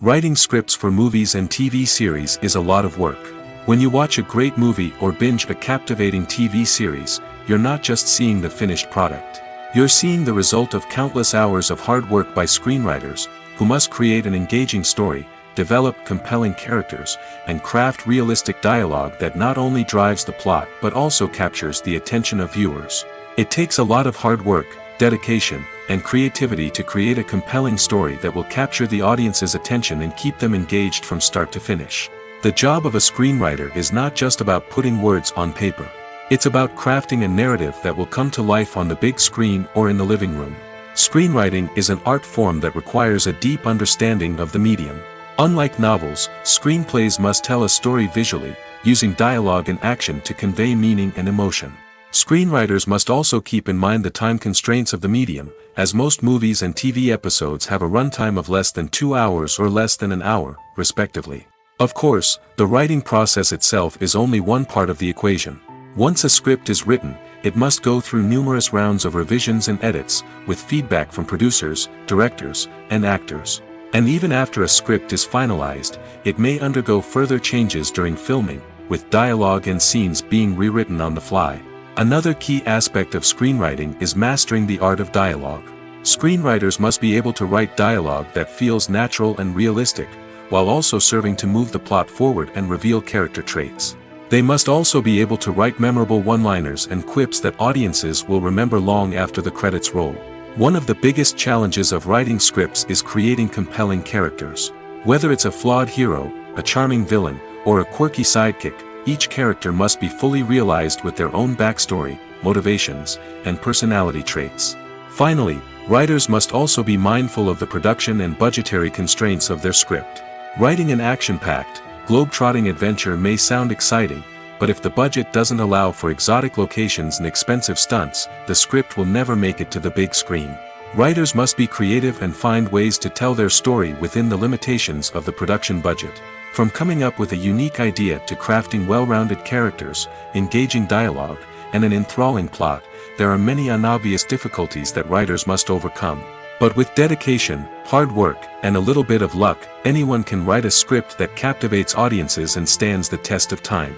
Writing scripts for movies and TV series is a lot of work. When you watch a great movie or binge a captivating TV series, you're not just seeing the finished product. You're seeing the result of countless hours of hard work by screenwriters, who must create an engaging story, develop compelling characters, and craft realistic dialogue that not only drives the plot but also captures the attention of viewers. It takes a lot of hard work, dedication, and creativity to create a compelling story that will capture the audience's attention and keep them engaged from start to finish. The job of a screenwriter is not just about putting words on paper. It's about crafting a narrative that will come to life on the big screen or in the living room. Screenwriting is an art form that requires a deep understanding of the medium. Unlike novels, screenplays must tell a story visually, using dialogue and action to convey meaning and emotion. Screenwriters must also keep in mind the time constraints of the medium, as most movies and TV episodes have a runtime of less than 2 hours or less than an hour, respectively. Of course, the writing process itself is only one part of the equation. Once a script is written, it must go through numerous rounds of revisions and edits, with feedback from producers, directors, and actors. And even after a script is finalized, it may undergo further changes during filming, with dialogue and scenes being rewritten on the fly. Another key aspect of screenwriting is mastering the art of dialogue. Screenwriters must be able to write dialogue that feels natural and realistic, while also serving to move the plot forward and reveal character traits. They must also be able to write memorable one-liners and quips that audiences will remember long after the credits roll. One of the biggest challenges of writing scripts is creating compelling characters. Whether it's a flawed hero, a charming villain, or a quirky sidekick, each character must be fully realized with their own backstory, motivations, and personality traits. Finally, writers must also be mindful of the production and budgetary constraints of their script. Writing an action-packed, globe-trotting adventure may sound exciting, but if the budget doesn't allow for exotic locations and expensive stunts, the script will never make it to the big screen. Writers must be creative and find ways to tell their story within the limitations of the production budget. From coming up with a unique idea to crafting well-rounded characters, engaging dialogue, and an enthralling plot, there are many unobvious difficulties that writers must overcome. But with dedication, hard work, and a little bit of luck, anyone can write a script that captivates audiences and stands the test of time.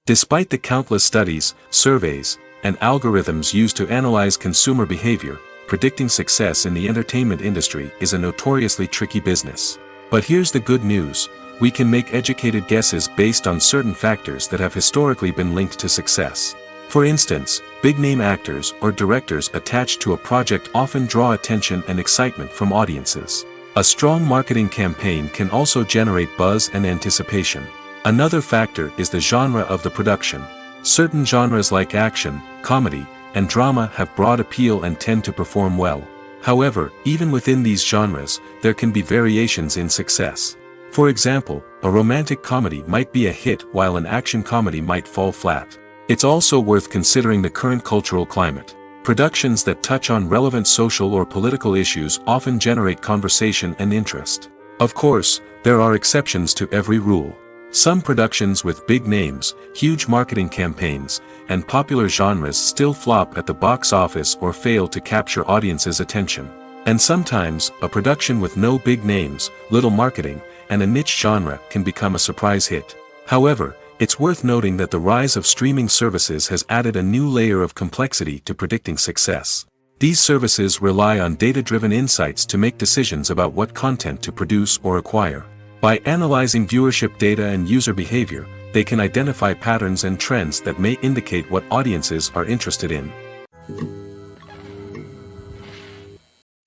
Despite the countless studies, surveys, and algorithms used to analyze consumer behavior, predicting success in the entertainment industry is a notoriously tricky business. But here's the good news: we can make educated guesses based on certain factors that have historically been linked to success. For instance, big-name actors or directors attached to a project often draw attention and excitement from audiences. A strong marketing campaign can also generate buzz and anticipation. Another factor is the genre of the production. Certain genres like action, comedy, and drama have broad appeal and tend to perform well. However, even within these genres, there can be variations in success. For example, a romantic comedy might be a hit while an action comedy might fall flat. It's also worth considering the current cultural climate. Productions that touch on relevant social or political issues often generate conversation and interest. Of course, there are exceptions to every rule. Some productions with big names, huge marketing campaigns, and popular genres still flop at the box office or fail to capture audiences' attention. And sometimes, a production with no big names, little marketing, and a niche genre can become a surprise hit. However, it's worth noting that the rise of streaming services has added a new layer of complexity to predicting success. These services rely on data-driven insights to make decisions about what content to produce or acquire. By analyzing viewership data and user behavior, they can identify patterns and trends that may indicate what audiences are interested in.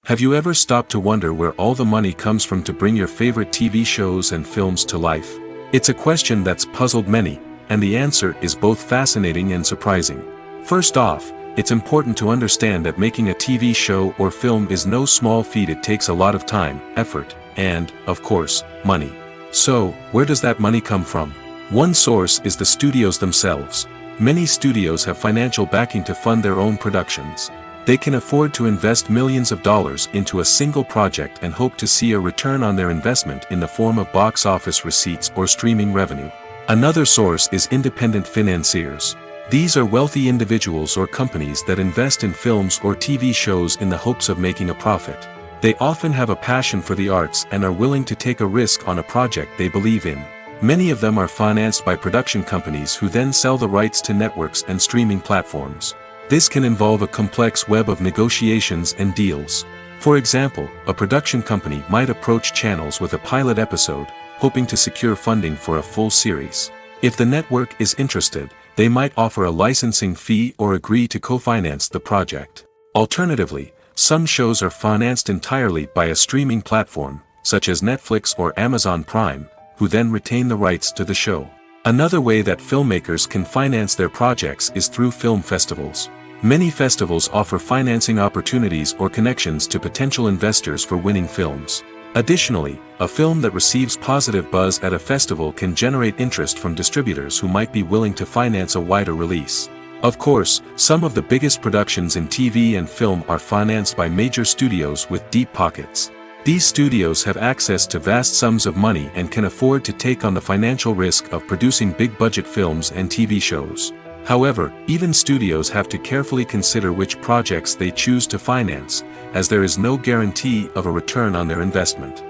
Have you ever stopped to wonder where all the money comes from to bring your favorite TV shows and films to life? It's a question that's puzzled many, and the answer is both fascinating and surprising. First off, it's important to understand that making a TV show or film is no small feat. It takes a lot of time, effort, and, of course, money. So, where does that money come from? One source is the studios themselves. Many studios have financial backing to fund their own productions. They can afford to invest millions of dollars into a single project and hope to see a return on their investment in the form of box office receipts or streaming revenue. Another source is independent financiers. These are wealthy individuals or companies that invest in films or TV shows in the hopes of making a profit. They often have a passion for the arts and are willing to take a risk on a project they believe in. Many of them are financed by production companies who then sell the rights to networks and streaming platforms. This can involve a complex web of negotiations and deals. For example, a production company might approach channels with a pilot episode, hoping to secure funding for a full series. If the network is interested, they might offer a licensing fee or agree to co-finance the project. Alternatively, some shows are financed entirely by a streaming platform, such as Netflix or Amazon Prime, who then retain the rights to the show. Another way that filmmakers can finance their projects is through film festivals. Many festivals offer financing opportunities or connections to potential investors for winning films. Additionally, a film that receives positive buzz at a festival can generate interest from distributors who might be willing to finance a wider release. Of course, some of the biggest productions in TV and film are financed by major studios with deep pockets. These studios have access to vast sums of money and can afford to take on the financial risk of producing big-budget films and TV shows. However, even studios have to carefully consider which projects they choose to finance, as there is no guarantee of a return on their investment.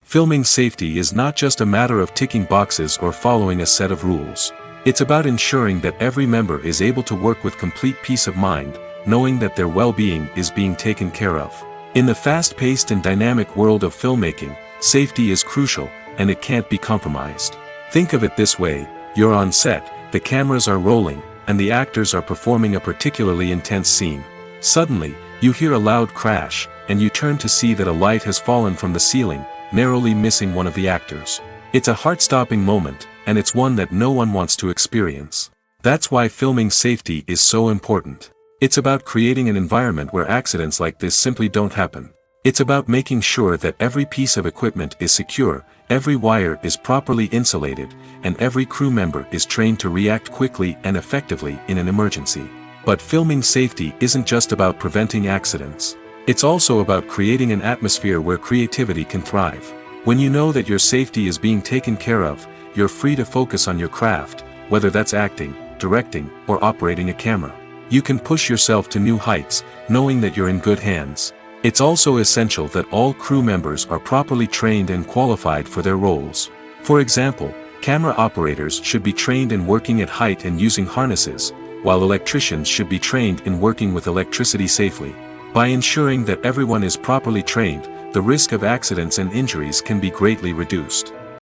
Filming safety is not just a matter of ticking boxes or following a set of rules. It's about ensuring that every member is able to work with complete peace of mind, knowing that their well-being is being taken care of. In the fast-paced and dynamic world of filmmaking, safety is crucial, and it can't be compromised. Think of it this way: you're on set, the cameras are rolling, and the actors are performing a particularly intense scene. Suddenly, you hear a loud crash, and you turn to see that a light has fallen from the ceiling, narrowly missing one of the actors. It's a heart-stopping moment, and it's one that no one wants to experience. That's why filming safety is so important. It's about creating an environment where accidents like this simply don't happen. It's about making sure that every piece of equipment is secure, every wire is properly insulated, and every crew member is trained to react quickly and effectively in an emergency. But filming safety isn't just about preventing accidents. It's also about creating an atmosphere where creativity can thrive. When you know that your safety is being taken care of, you're free to focus on your craft, whether that's acting, directing, or operating a camera. You can push yourself to new heights, knowing that you're in good hands. It's also essential that all crew members are properly trained and qualified for their roles. For example, camera operators should be trained in working at height and using harnesses, while electricians should be trained in working with electricity safely. By ensuring that everyone is properly trained, the risk of accidents and injuries can be greatly reduced.